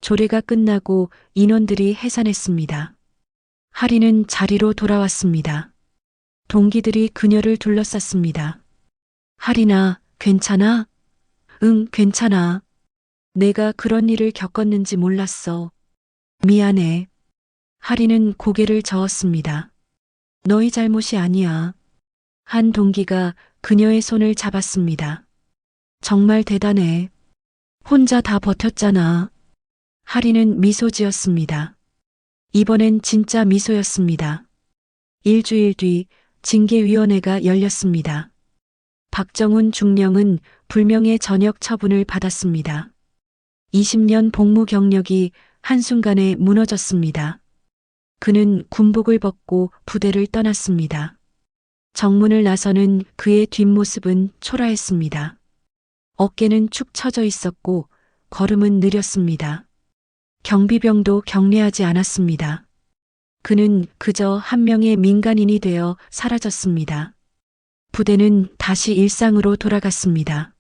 조례가 끝나고 인원들이 해산했습니다. 하리는 자리로 돌아왔습니다. 동기들이 그녀를 둘러쌌습니다. 하리나, 괜찮아? 응, 괜찮아. 내가 그런 일을 겪었는지 몰랐어. 미안해. 하리는 고개를 저었습니다. 너희 잘못이 아니야. 한 동기가 그녀의 손을 잡았습니다. 정말 대단해. 혼자 다 버텼잖아. 하리는 미소 지었습니다. 이번엔 진짜 미소였습니다. 일주일 뒤 징계위원회가 열렸습니다. 박정훈 중령은 불명예 전역 처분을 받았습니다. 20년 복무 경력이 한순간에 무너졌습니다. 그는 군복을 벗고 부대를 떠났습니다. 정문을 나서는 그의 뒷모습은 초라했습니다. 어깨는 축 처져 있었고 걸음은 느렸습니다. 경비병도 경례하지 않았습니다. 그는 그저 한 명의 민간인이 되어 사라졌습니다. 부대는 다시 일상으로 돌아갔습니다.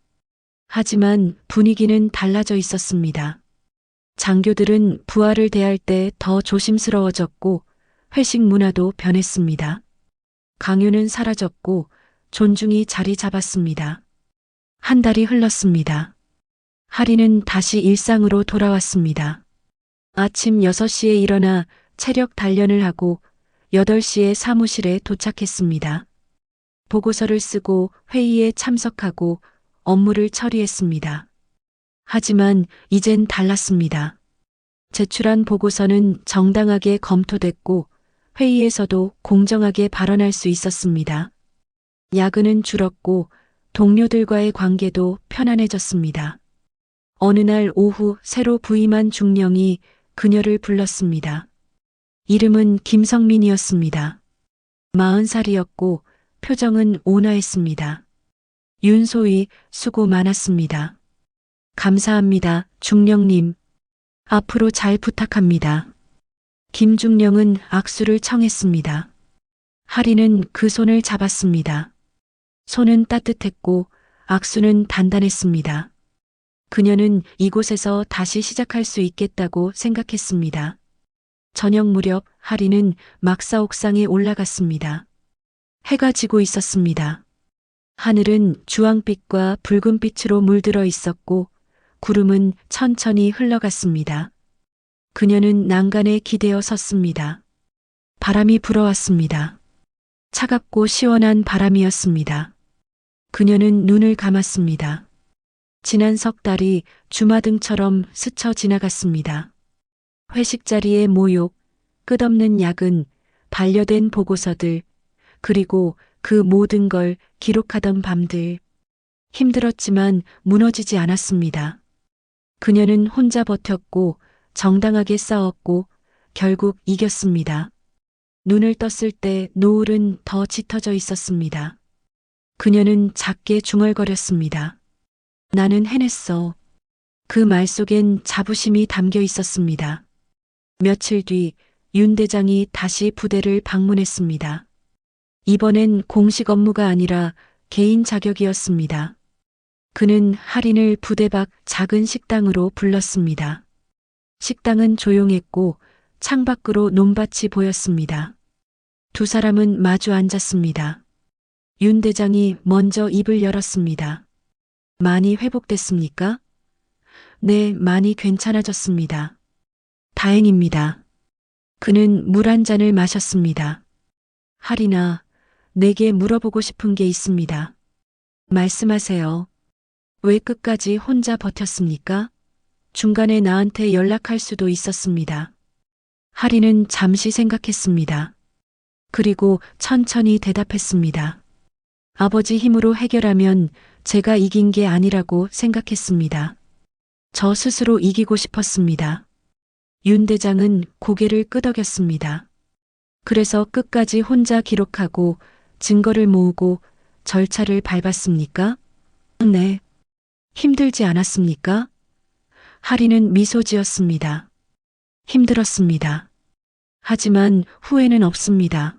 하지만 분위기는 달라져 있었습니다. 장교들은 부하를 대할 때 더 조심스러워졌고 회식 문화도 변했습니다. 강요는 사라졌고 존중이 자리 잡았습니다. 한 달이 흘렀습니다. 하리는 다시 일상으로 돌아왔습니다. 아침 6시에 일어나 체력 단련을 하고 8시에 사무실에 도착했습니다. 보고서를 쓰고 회의에 참석하고 업무를 처리했습니다. 하지만 이젠 달랐습니다. 제출한 보고서는 정당하게 검토됐고 회의에서도 공정하게 발언할 수 있었습니다. 야근은 줄었고 동료들과의 관계도 편안해졌습니다. 어느 날 오후 새로 부임한 중령이 그녀를 불렀습니다. 이름은 김성민이었습니다. 40살이었고 표정은 온화했습니다. 윤소희, 수고 많았습니다. 감사합니다, 중령님. 앞으로 잘 부탁합니다. 김중령은 악수를 청했습니다. 하리는 그 손을 잡았습니다. 손은 따뜻했고 악수는 단단했습니다. 그녀는 이곳에서 다시 시작할 수 있겠다고 생각했습니다. 저녁 무렵 하리는 막사 옥상에 올라갔습니다. 해가 지고 있었습니다. 하늘은 주황빛과 붉은빛으로 물들어 있었고 구름은 천천히 흘러갔습니다. 그녀는 난간에 기대어 섰습니다. 바람이 불어왔습니다. 차갑고 시원한 바람이었습니다. 그녀는 눈을 감았습니다. 지난 석 달이 주마등처럼 스쳐 지나갔습니다. 회식 자리의 모욕, 끝없는 야근, 반려된 보고서들, 그리고 그 모든 걸 기록하던 밤들. 힘들었지만 무너지지 않았습니다. 그녀는 혼자 버텼고 정당하게 싸웠고 결국 이겼습니다. 눈을 떴을 때 노을은 더 짙어져 있었습니다. 그녀는 작게 중얼거렸습니다. 나는 해냈어. 그 말 속엔 자부심이 담겨 있었습니다. 며칠 뒤 윤 대장이 다시 부대를 방문했습니다. 이번엔 공식 업무가 아니라 개인 자격이었습니다. 그는 하린을 부대 밖 작은 식당으로 불렀습니다. 식당은 조용했고 창밖으로 논밭이 보였습니다. 두 사람은 마주 앉았습니다. 윤 대장이 먼저 입을 열었습니다. 많이 회복됐습니까? 네, 많이 괜찮아졌습니다. 다행입니다. 그는 물 한 잔을 마셨습니다. 하리나, 내게 물어보고 싶은 게 있습니다. 말씀하세요. 왜 끝까지 혼자 버텼습니까? 중간에 나한테 연락할 수도 있었습니다. 하리는 잠시 생각했습니다. 그리고 천천히 대답했습니다. 아버지 힘으로 해결하면 제가 이긴 게 아니라고 생각했습니다. 저 스스로 이기고 싶었습니다. 윤 대장은 고개를 끄덕였습니다. 그래서 끝까지 혼자 기록하고 증거를 모으고 절차를 밟았습니까? 네. 힘들지 않았습니까? 하리는 미소 지었습니다. 힘들었습니다. 하지만 후회는 없습니다.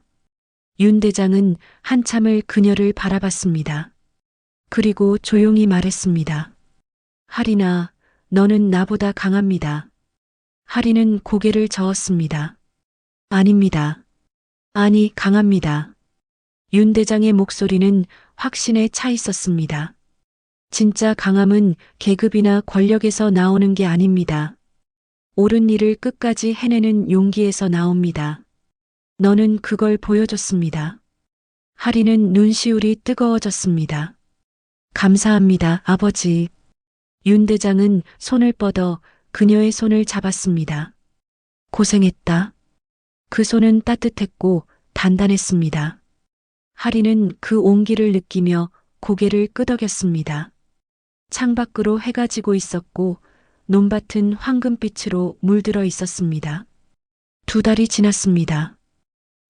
윤 대장은 한참을 그녀를 바라봤습니다. 그리고 조용히 말했습니다. 하리나, 너는 나보다 강합니다. 하리는 고개를 저었습니다. 아닙니다. 아니, 강합니다. 윤 대장의 목소리는 확신에 차 있었습니다. 진짜 강함은 계급이나 권력에서 나오는 게 아닙니다. 옳은 일을 끝까지 해내는 용기에서 나옵니다. 너는 그걸 보여줬습니다. 하리는 눈시울이 뜨거워졌습니다. 감사합니다, 아버지. 윤 대장은 손을 뻗어 그녀의 손을 잡았습니다. 고생했다. 그 손은 따뜻했고 단단했습니다. 하리는 그 온기를 느끼며 고개를 끄덕였습니다. 창밖으로 해가 지고 있었고 논밭은 황금빛으로 물들어 있었습니다. 2달이 지났습니다.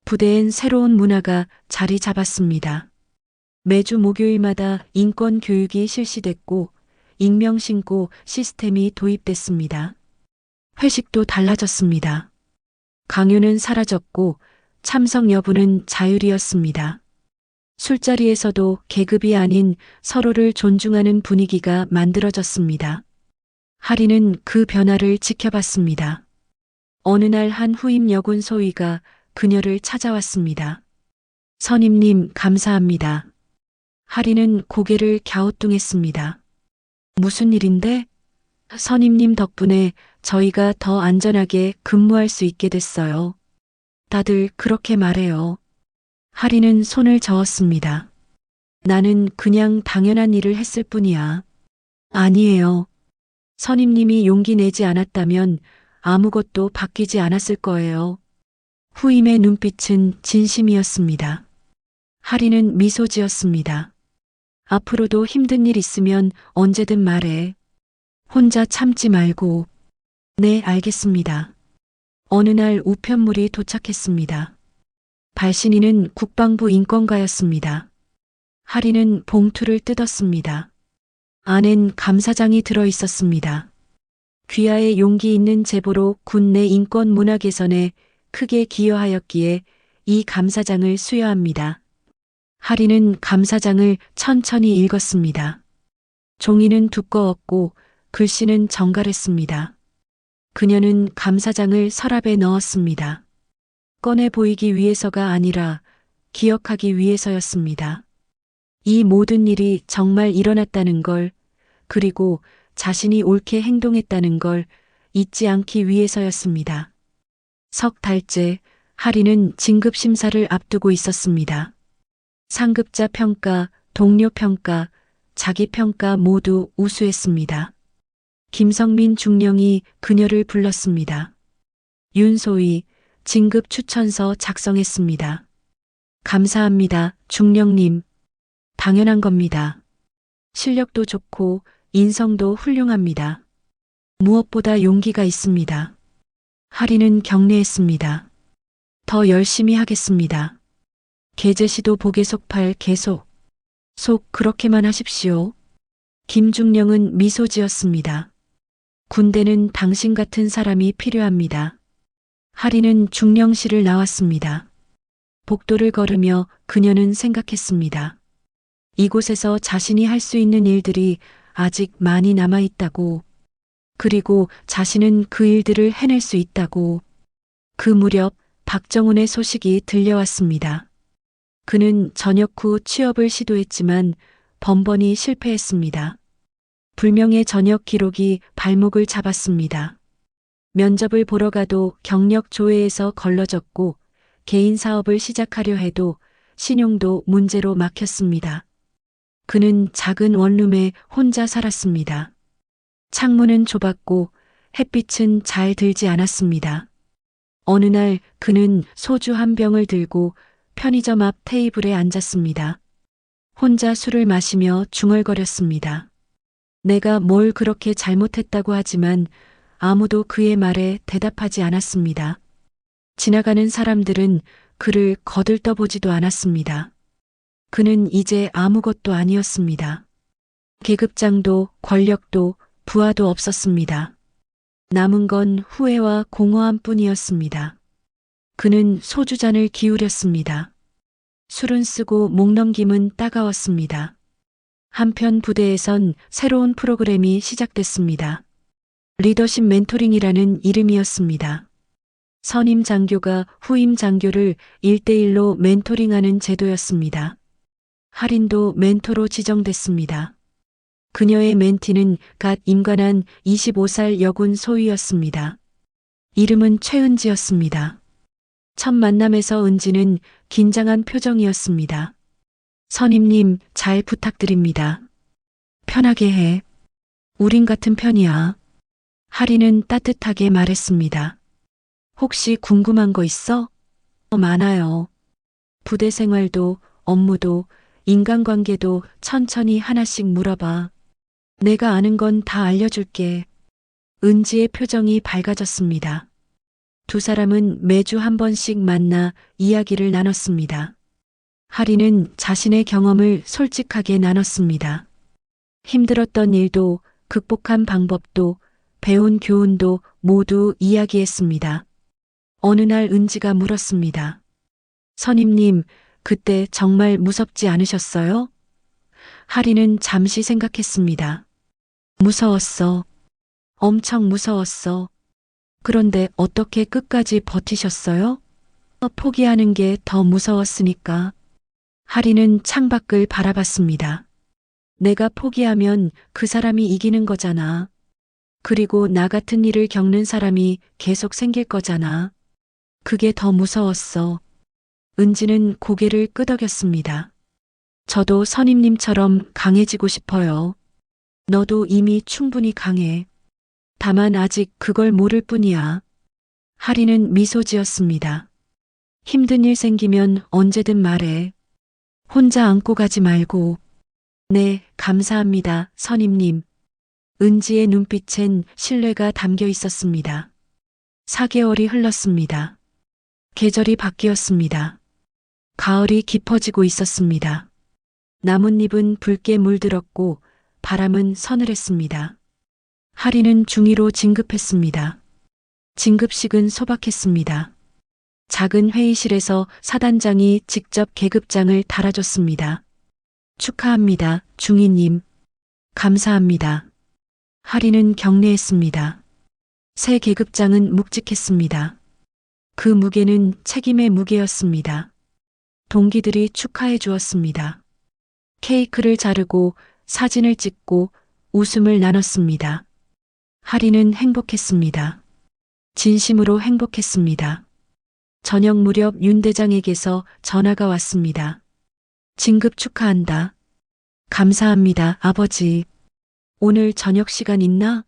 부대엔 새로운 문화가 자리 잡았습니다. 매주 목요일마다 인권 교육이 실시됐고 익명 신고 시스템이 도입됐습니다. 회식도 달라졌습니다. 강요는 사라졌고 참석 여부는 자율이었습니다. 술자리에서도 계급이 아닌 서로를 존중하는 분위기가 만들어졌습니다. 하리는 그 변화를 지켜봤습니다. 어느 날 한 후임 여군 소위가 그녀를 찾아왔습니다. 선임님, 감사합니다. 하리는 고개를 갸우뚱했습니다. 무슨 일인데? 선임님 덕분에 저희가 더 안전하게 근무할 수 있게 됐어요. 다들 그렇게 말해요. 하리는 손을 저었습니다. 나는 그냥 당연한 일을 했을 뿐이야. 아니에요. 선임님이 용기 내지 않았다면 아무것도 바뀌지 않았을 거예요. 후임의 눈빛은 진심이었습니다. 하리는 미소 지었습니다. 앞으로도 힘든 일 있으면 언제든 말해. 혼자 참지 말고. 네, 알겠습니다. 어느 날 우편물이 도착했습니다. 발신인은 국방부 인권가였습니다. 하리는 봉투를 뜯었습니다. 안엔 감사장이 들어 있었습니다. 귀하의 용기 있는 제보로 군 내 인권 문화 개선에 크게 기여하였기에 이 감사장을 수여합니다. 하리는 감사장을 천천히 읽었습니다. 종이는 두꺼웠고 글씨는 정갈했습니다. 그녀는 감사장을 서랍에 넣었습니다. 꺼내 보이기 위해서가 아니라 기억하기 위해서였습니다. 이 모든 일이 정말 일어났다는 걸, 그리고 자신이 옳게 행동했다는 걸 잊지 않기 위해서였습니다. 석 달째 하리는 진급 심사를 앞두고 있었습니다. 상급자 평가, 동료 평가, 자기 평가 모두 우수했습니다. 김성민 중령이 그녀를 불렀습니다. 윤소희, 진급 추천서 작성했습니다. 감사합니다, 중령님. 당연한 겁니다. 실력도 좋고 인성도 훌륭합니다. 무엇보다 용기가 있습니다. 하리는 격려했습니다. 더 열심히 하겠습니다. 계제시도 복의 속팔 계속. 속 그렇게만 하십시오. 김중령은 미소 지었습니다. 군대는 당신 같은 사람이 필요합니다. 하리는 중령실을 나왔습니다. 복도를 걸으며 그녀는 생각했습니다. 이곳에서 자신이 할 수 있는 일들이 아직 많이 남아 있다고. 그리고 자신은 그 일들을 해낼 수 있다고. 그 무렵 박정훈의 소식이 들려왔습니다. 그는 전역 후 취업을 시도했지만 번번이 실패했습니다. 불명예 전역 기록이 발목을 잡았습니다. 면접을 보러 가도 경력 조회에서 걸러졌고 개인 사업을 시작하려 해도 신용도 문제로 막혔습니다. 그는 작은 원룸에 혼자 살았습니다. 창문은 좁았고 햇빛은 잘 들지 않았습니다. 어느 날 그는 소주 한 병을 들고 편의점 앞 테이블에 앉았습니다. 혼자 술을 마시며 중얼거렸습니다. 내가 뭘 그렇게 잘못했다고 하지만 아무도 그의 말에 대답하지 않았습니다. 지나가는 사람들은 그를 거들떠보지도 않았습니다. 그는 이제 아무것도 아니었습니다. 계급장도 권력도 부하도 없었습니다. 남은 건 후회와 공허함 뿐이었습니다. 그는 소주잔을 기울였습니다. 술은 쓰고 목 넘김은 따가웠습니다. 한편 부대에선 새로운 프로그램이 시작됐습니다. 리더십 멘토링이라는 이름이었습니다. 선임 장교가 후임 장교를 1대1로 멘토링하는 제도였습니다. 할인도 멘토로 지정됐습니다. 그녀의 멘티는 갓 임관한 25살 여군 소위였습니다. 이름은 최은지였습니다. 첫 만남에서 은지는 긴장한 표정이었습니다. 선임님, 잘 부탁드립니다. 편하게 해. 우린 같은 편이야. 하리는 따뜻하게 말했습니다. 혹시 궁금한 거 있어? 많아요. 부대 생활도, 업무도, 인간관계도 천천히 하나씩 물어봐. 내가 아는 건 다 알려줄게. 은지의 표정이 밝아졌습니다. 두 사람은 매주 한 번씩 만나 이야기를 나눴습니다. 하리는 자신의 경험을 솔직하게 나눴습니다. 힘들었던 일도, 극복한 방법도, 배운 교훈도 모두 이야기했습니다. 어느 날 은지가 물었습니다. 선임님, 그때 정말 무섭지 않으셨어요? 하리는 잠시 생각했습니다. 무서웠어. 엄청 무서웠어. 그런데 어떻게 끝까지 버티셨어요? 포기하는 게 더 무서웠으니까. 하리는 창밖을 바라봤습니다. 내가 포기하면 그 사람이 이기는 거잖아. 그리고 나 같은 일을 겪는 사람이 계속 생길 거잖아. 그게 더 무서웠어. 은지는 고개를 끄덕였습니다. 저도 선임님처럼 강해지고 싶어요. 너도 이미 충분히 강해. 다만 아직 그걸 모를 뿐이야. 하리는 미소 지었습니다. 힘든 일 생기면 언제든 말해. 혼자 안고 가지 말고. 네, 감사합니다, 선임님. 은지의 눈빛엔 신뢰가 담겨 있었습니다. 4개월이 흘렀습니다. 계절이 바뀌었습니다. 가을이 깊어지고 있었습니다. 나뭇잎은 붉게 물들었고 바람은 서늘했습니다. 하리는 중위로 진급했습니다. 진급식은 소박했습니다. 작은 회의실에서 사단장이 직접 계급장을 달아줬습니다. 축하합니다, 중위님. 감사합니다. 하리는 경례했습니다. 새 계급장은 묵직했습니다. 그 무게는 책임의 무게였습니다. 동기들이 축하해 주었습니다. 케이크를 자르고 사진을 찍고 웃음을 나눴습니다. 하리는 행복했습니다. 진심으로 행복했습니다. 저녁 무렵 윤 대장에게서 전화가 왔습니다. 진급 축하한다. 감사합니다, 아버지. 오늘 저녁 시간 있나?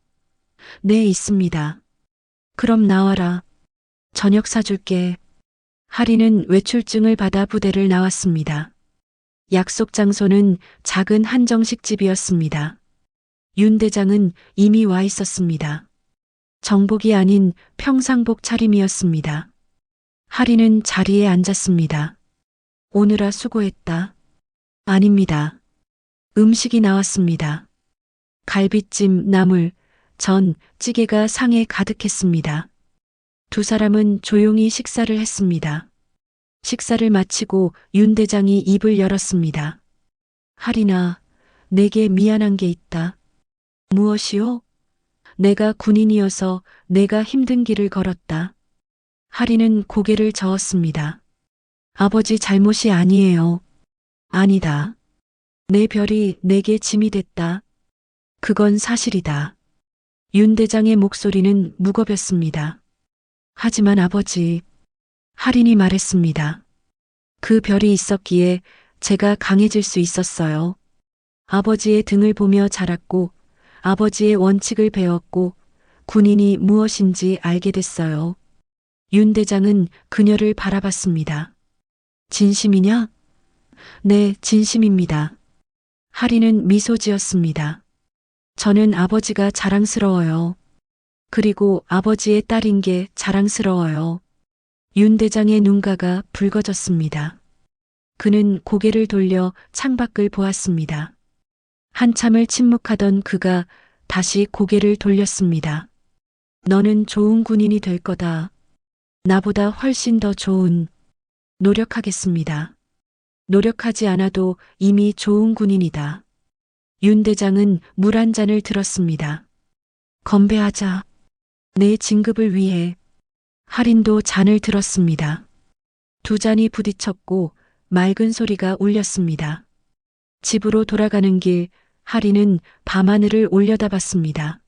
네, 있습니다. 그럼 나와라. 저녁 사줄게. 하리는 외출증을 받아 부대를 나왔습니다. 약속 장소는 작은 한정식집이었습니다. 윤 대장은 이미 와 있었습니다. 정복이 아닌 평상복 차림이었습니다. 하리는 자리에 앉았습니다. 오느라 수고했다. 아닙니다. 음식이 나왔습니다. 갈비찜, 나물, 전, 찌개가 상에 가득했습니다. 두 사람은 조용히 식사를 했습니다. 식사를 마치고 윤 대장이 입을 열었습니다. 하리나, 내게 미안한 게 있다. 무엇이요? 내가 군인이어서 내가 힘든 길을 걸었다. 하리는 고개를 저었습니다. 아버지 잘못이 아니에요. 아니다. 내 별이 내게 짐이 됐다. 그건 사실이다. 윤 대장의 목소리는 무겁였습니다. 하지만 아버지, 하린이 말했습니다. 그 별이 있었기에 제가 강해질 수 있었어요. 아버지의 등을 보며 자랐고 아버지의 원칙을 배웠고 군인이 무엇인지 알게 됐어요. 윤 대장은 그녀를 바라봤습니다. 진심이냐? 네, 진심입니다. 하리는 미소 지었습니다. 저는 아버지가 자랑스러워요. 그리고 아버지의 딸인 게 자랑스러워요. 윤 대장의 눈가가 붉어졌습니다. 그는 고개를 돌려 창밖을 보았습니다. 한참을 침묵하던 그가 다시 고개를 돌렸습니다. 너는 좋은 군인이 될 거다. 나보다 훨씬 더 좋은. 노력하겠습니다. 노력하지 않아도 이미 좋은 군인이다. 윤 대장은 물 한 잔을 들었습니다. 건배하자. 내 진급을 위해. 할인도 잔을 들었습니다. 두 잔이 부딪혔고 맑은 소리가 울렸습니다. 집으로 돌아가는 길, 할인은 밤하늘을 올려다봤습니다.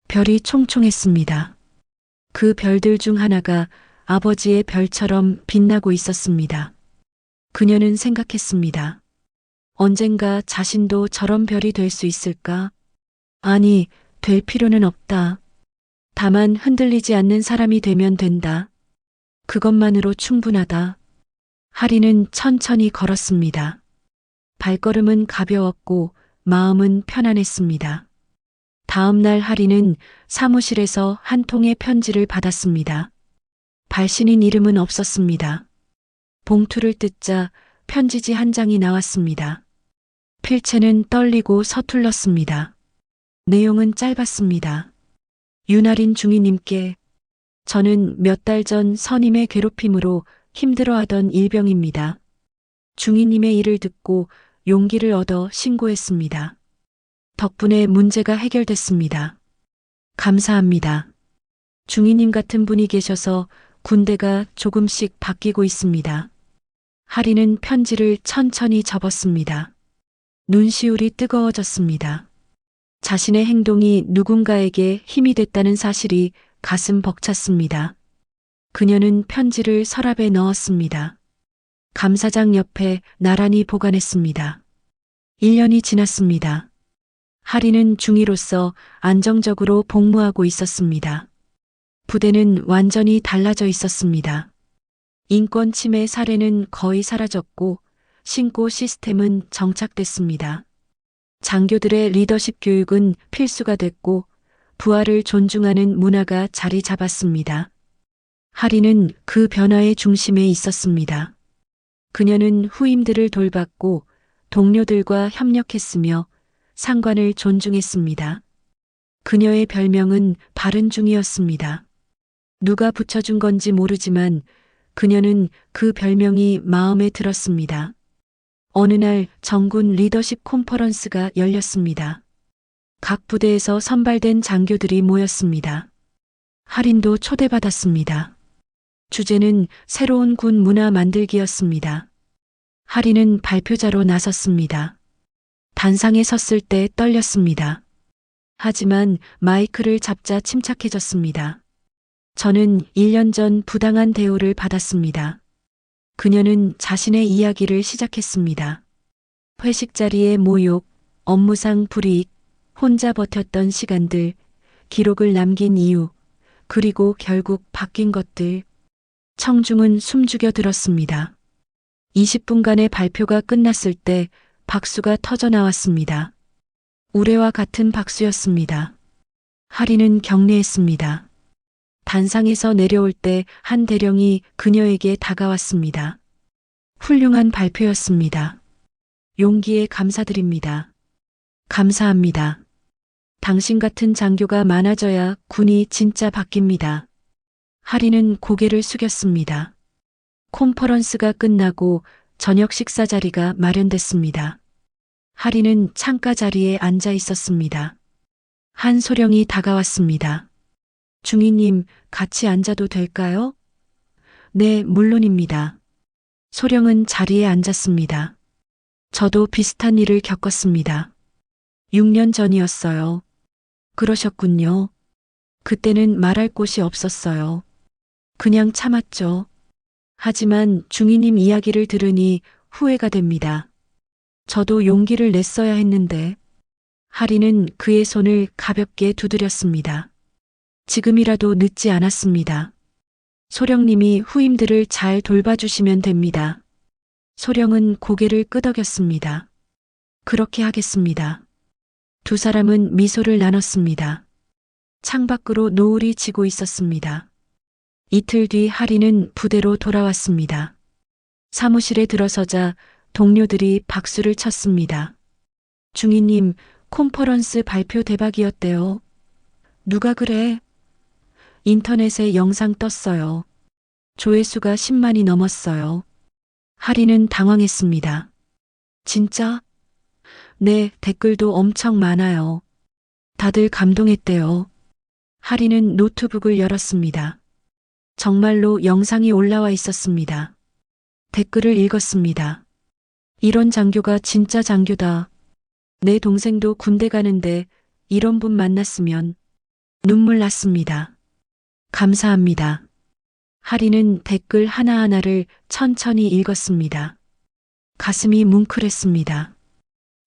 별이 총총했습니다. 그 별들 중 하나가 아버지의 별처럼 빛나고 있었습니다. 그녀는 생각했습니다. 언젠가 자신도 저런 별이 될 수 있을까? 아니, 될 필요는 없다. 다만 흔들리지 않는 사람이 되면 된다. 그것만으로 충분하다. 하리는 천천히 걸었습니다. 발걸음은 가벼웠고 마음은 편안했습니다. 다음 날 하리는 사무실에서 한 통의 편지를 받았습니다. 발신인 이름은 없었습니다. 봉투를 뜯자 편지지 한 장이 나왔습니다. 필체는 떨리고 서툴렀습니다. 내용은 짧았습니다. 윤아린 중위님께 저는 몇 달 전 선임의 괴롭힘으로 힘들어하던 일병입니다. 중위님의 일을 듣고 용기를 얻어 신고했습니다. 덕분에 문제가 해결됐습니다. 감사합니다. 중위님 같은 분이 계셔서 군대가 조금씩 바뀌고 있습니다. 하리는 편지를 천천히 접었습니다. 눈시울이 뜨거워졌습니다. 자신의 행동이 누군가에게 힘이 됐다는 사실이 가슴 벅찼습니다. 그녀는 편지를 서랍에 넣었습니다. 감사장 옆에 나란히 보관했습니다. 1년이 지났습니다. 하리는 중위로서 안정적으로 복무하고 있었습니다. 부대는 완전히 달라져 있었습니다. 인권 침해 사례는 거의 사라졌고 신고 시스템은 정착됐습니다. 장교들의 리더십 교육은 필수가 됐고 부하를 존중하는 문화가 자리 잡았습니다. 하리는 그 변화의 중심에 있었습니다. 그녀는 후임들을 돌봤고 동료들과 협력했으며 상관을 존중했습니다. 그녀의 별명은 바른중이었습니다. 누가 붙여준 건지 모르지만 그녀는 그 별명이 마음에 들었습니다. 어느 날 정군 리더십 콘퍼런스가 열렸습니다. 각 부대에서 선발된 장교들이 모였습니다. 할인도 초대받았습니다. 주제는 새로운 군 문화 만들기였습니다. 할인은 발표자로 나섰습니다. 단상에 섰을 때 떨렸습니다. 하지만 마이크를 잡자 침착해졌습니다. 저는 1년 전 부당한 대우를 받았습니다. 그녀는 자신의 이야기를 시작했습니다. 회식 자리의 모욕, 업무상 불이익, 혼자 버텼던 시간들, 기록을 남긴 이유, 그리고 결국 바뀐 것들. 청중은 숨죽여 들었습니다. 20분간의 발표가 끝났을 때 박수가 터져 나왔습니다. 우레와 같은 박수였습니다. 하리는 경례했습니다. 단상에서 내려올 때 한 대령이 그녀에게 다가왔습니다. 훌륭한 발표였습니다. 용기에 감사드립니다. 감사합니다. 당신 같은 장교가 많아져야 군이 진짜 바뀝니다. 하리는 고개를 숙였습니다. 콘퍼런스가 끝나고 저녁 식사 자리가 마련됐습니다. 하리는 창가 자리에 앉아 있었습니다. 한 소령이 다가왔습니다. 중위님, 같이 앉아도 될까요? 네, 물론입니다. 소령은 자리에 앉았습니다. 저도 비슷한 일을 겪었습니다. 6년 전이었어요. 그러셨군요. 그때는 말할 곳이 없었어요. 그냥 참았죠. 하지만 중위님 이야기를 들으니 후회가 됩니다. 저도 용기를 냈어야 했는데. 하리는 그의 손을 가볍게 두드렸습니다. 지금이라도 늦지 않았습니다. 소령님이 후임들을 잘 돌봐주시면 됩니다. 소령은 고개를 끄덕였습니다. 그렇게 하겠습니다. 두 사람은 미소를 나눴습니다. 창밖으로 노을이 지고 있었습니다. 이틀 뒤 하리는 부대로 돌아왔습니다. 사무실에 들어서자 동료들이 박수를 쳤습니다. 중위님, 콘퍼런스 발표 대박이었대요. 누가 그래? 인터넷에 영상 떴어요. 조회수가 10만이 넘었어요. 하리는 당황했습니다. 진짜? 네, 댓글도 엄청 많아요. 다들 감동했대요. 하리는 노트북을 열었습니다. 정말로 영상이 올라와 있었습니다. 댓글을 읽었습니다. 이런 장교가 진짜 장교다. 내 동생도 군대 가는데 이런 분 만났으면. 눈물 났습니다. 감사합니다. 하리는 댓글 하나하나를 천천히 읽었습니다. 가슴이 뭉클했습니다.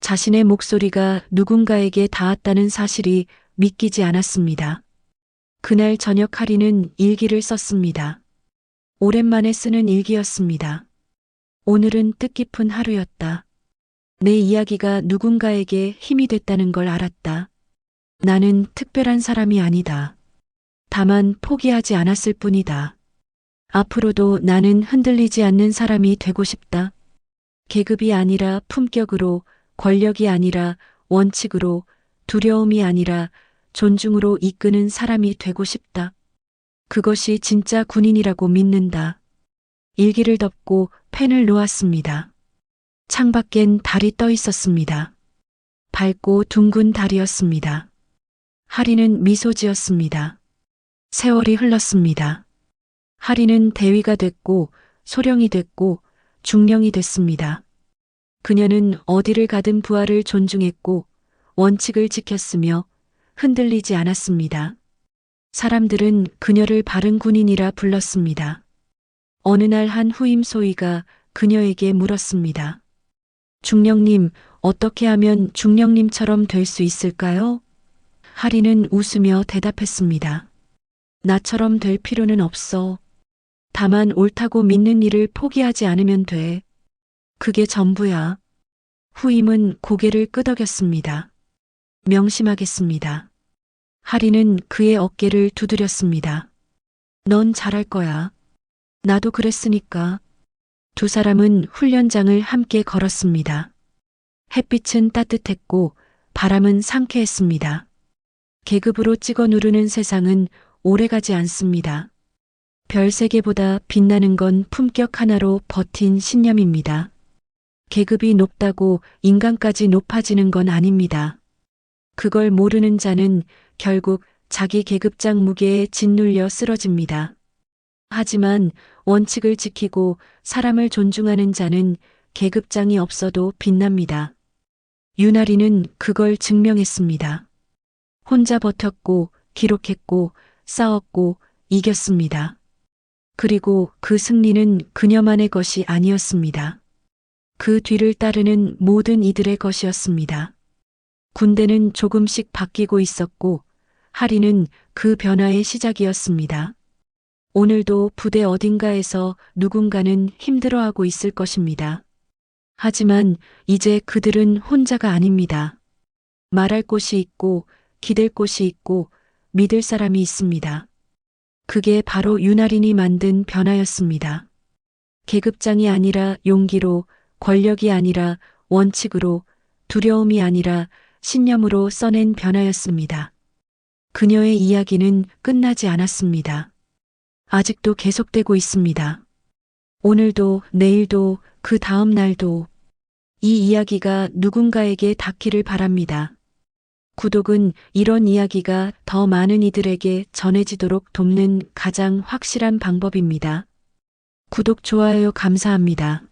자신의 목소리가 누군가에게 닿았다는 사실이 믿기지 않았습니다. 그날 저녁 하리는 일기를 썼습니다. 오랜만에 쓰는 일기였습니다. 오늘은 뜻깊은 하루였다. 내 이야기가 누군가에게 힘이 됐다는 걸 알았다. 나는 특별한 사람이 아니다. 다만 포기하지 않았을 뿐이다. 앞으로도 나는 흔들리지 않는 사람이 되고 싶다. 계급이 아니라 품격으로, 권력이 아니라 원칙으로, 두려움이 아니라 존중으로 이끄는 사람이 되고 싶다. 그것이 진짜 군인이라고 믿는다. 일기를 덮고 펜을 놓았습니다. 창밖엔 달이 떠 있었습니다. 밝고 둥근 달이었습니다. 하리는 미소 지었습니다. 세월이 흘렀습니다. 하리는 대위가 됐고 소령이 됐고 중령이 됐습니다. 그녀는 어디를 가든 부하를 존중했고 원칙을 지켰으며 흔들리지 않았습니다. 사람들은 그녀를 바른 군인이라 불렀습니다. 어느 날 한 후임 소위가 그녀에게 물었습니다. 중령님, 어떻게 하면 중령님처럼 될 수 있을까요? 하리는 웃으며 대답했습니다. 나처럼 될 필요는 없어. 다만 옳다고 믿는 일을 포기하지 않으면 돼. 그게 전부야. 후임은 고개를 끄덕였습니다. 명심하겠습니다. 하리는 그의 어깨를 두드렸습니다. 넌 잘할 거야. 나도 그랬으니까. 두 사람은 훈련장을 함께 걸었습니다. 햇빛은 따뜻했고 바람은 상쾌했습니다. 계급으로 찍어 누르는 세상은 오래가지 않습니다. 별 3개보다 빛나는 건 품격 하나로 버틴 신념입니다. 계급이 높다고 인간까지 높아지는 건 아닙니다. 그걸 모르는 자는 결국 자기 계급장 무게에 짓눌려 쓰러집니다. 하지만 원칙을 지키고 사람을 존중하는 자는 계급장이 없어도 빛납니다. 윤아리는 그걸 증명했습니다. 혼자 버텼고 기록했고 싸웠고 이겼습니다. 그리고 그 승리는 그녀만의 것이 아니었습니다. 그 뒤를 따르는 모든 이들의 것이었습니다. 군대는 조금씩 바뀌고 있었고 하리는 그 변화의 시작이었습니다. 오늘도 부대 어딘가에서 누군가는 힘들어하고 있을 것입니다. 하지만 이제 그들은 혼자가 아닙니다. 말할 곳이 있고 기댈 곳이 있고 믿을 사람이 있습니다. 그게 바로 윤아린이 만든 변화였습니다. 계급장이 아니라 용기로, 권력이 아니라 원칙으로, 두려움이 아니라 신념으로 써낸 변화였습니다. 그녀의 이야기는 끝나지 않았습니다. 아직도 계속되고 있습니다. 오늘도, 내일도, 그 다음 날도 이 이야기가 누군가에게 닿기를 바랍니다. 구독은 이런 이야기가 더 많은 이들에게 전해지도록 돕는 가장 확실한 방법입니다. 구독, 좋아요 감사합니다.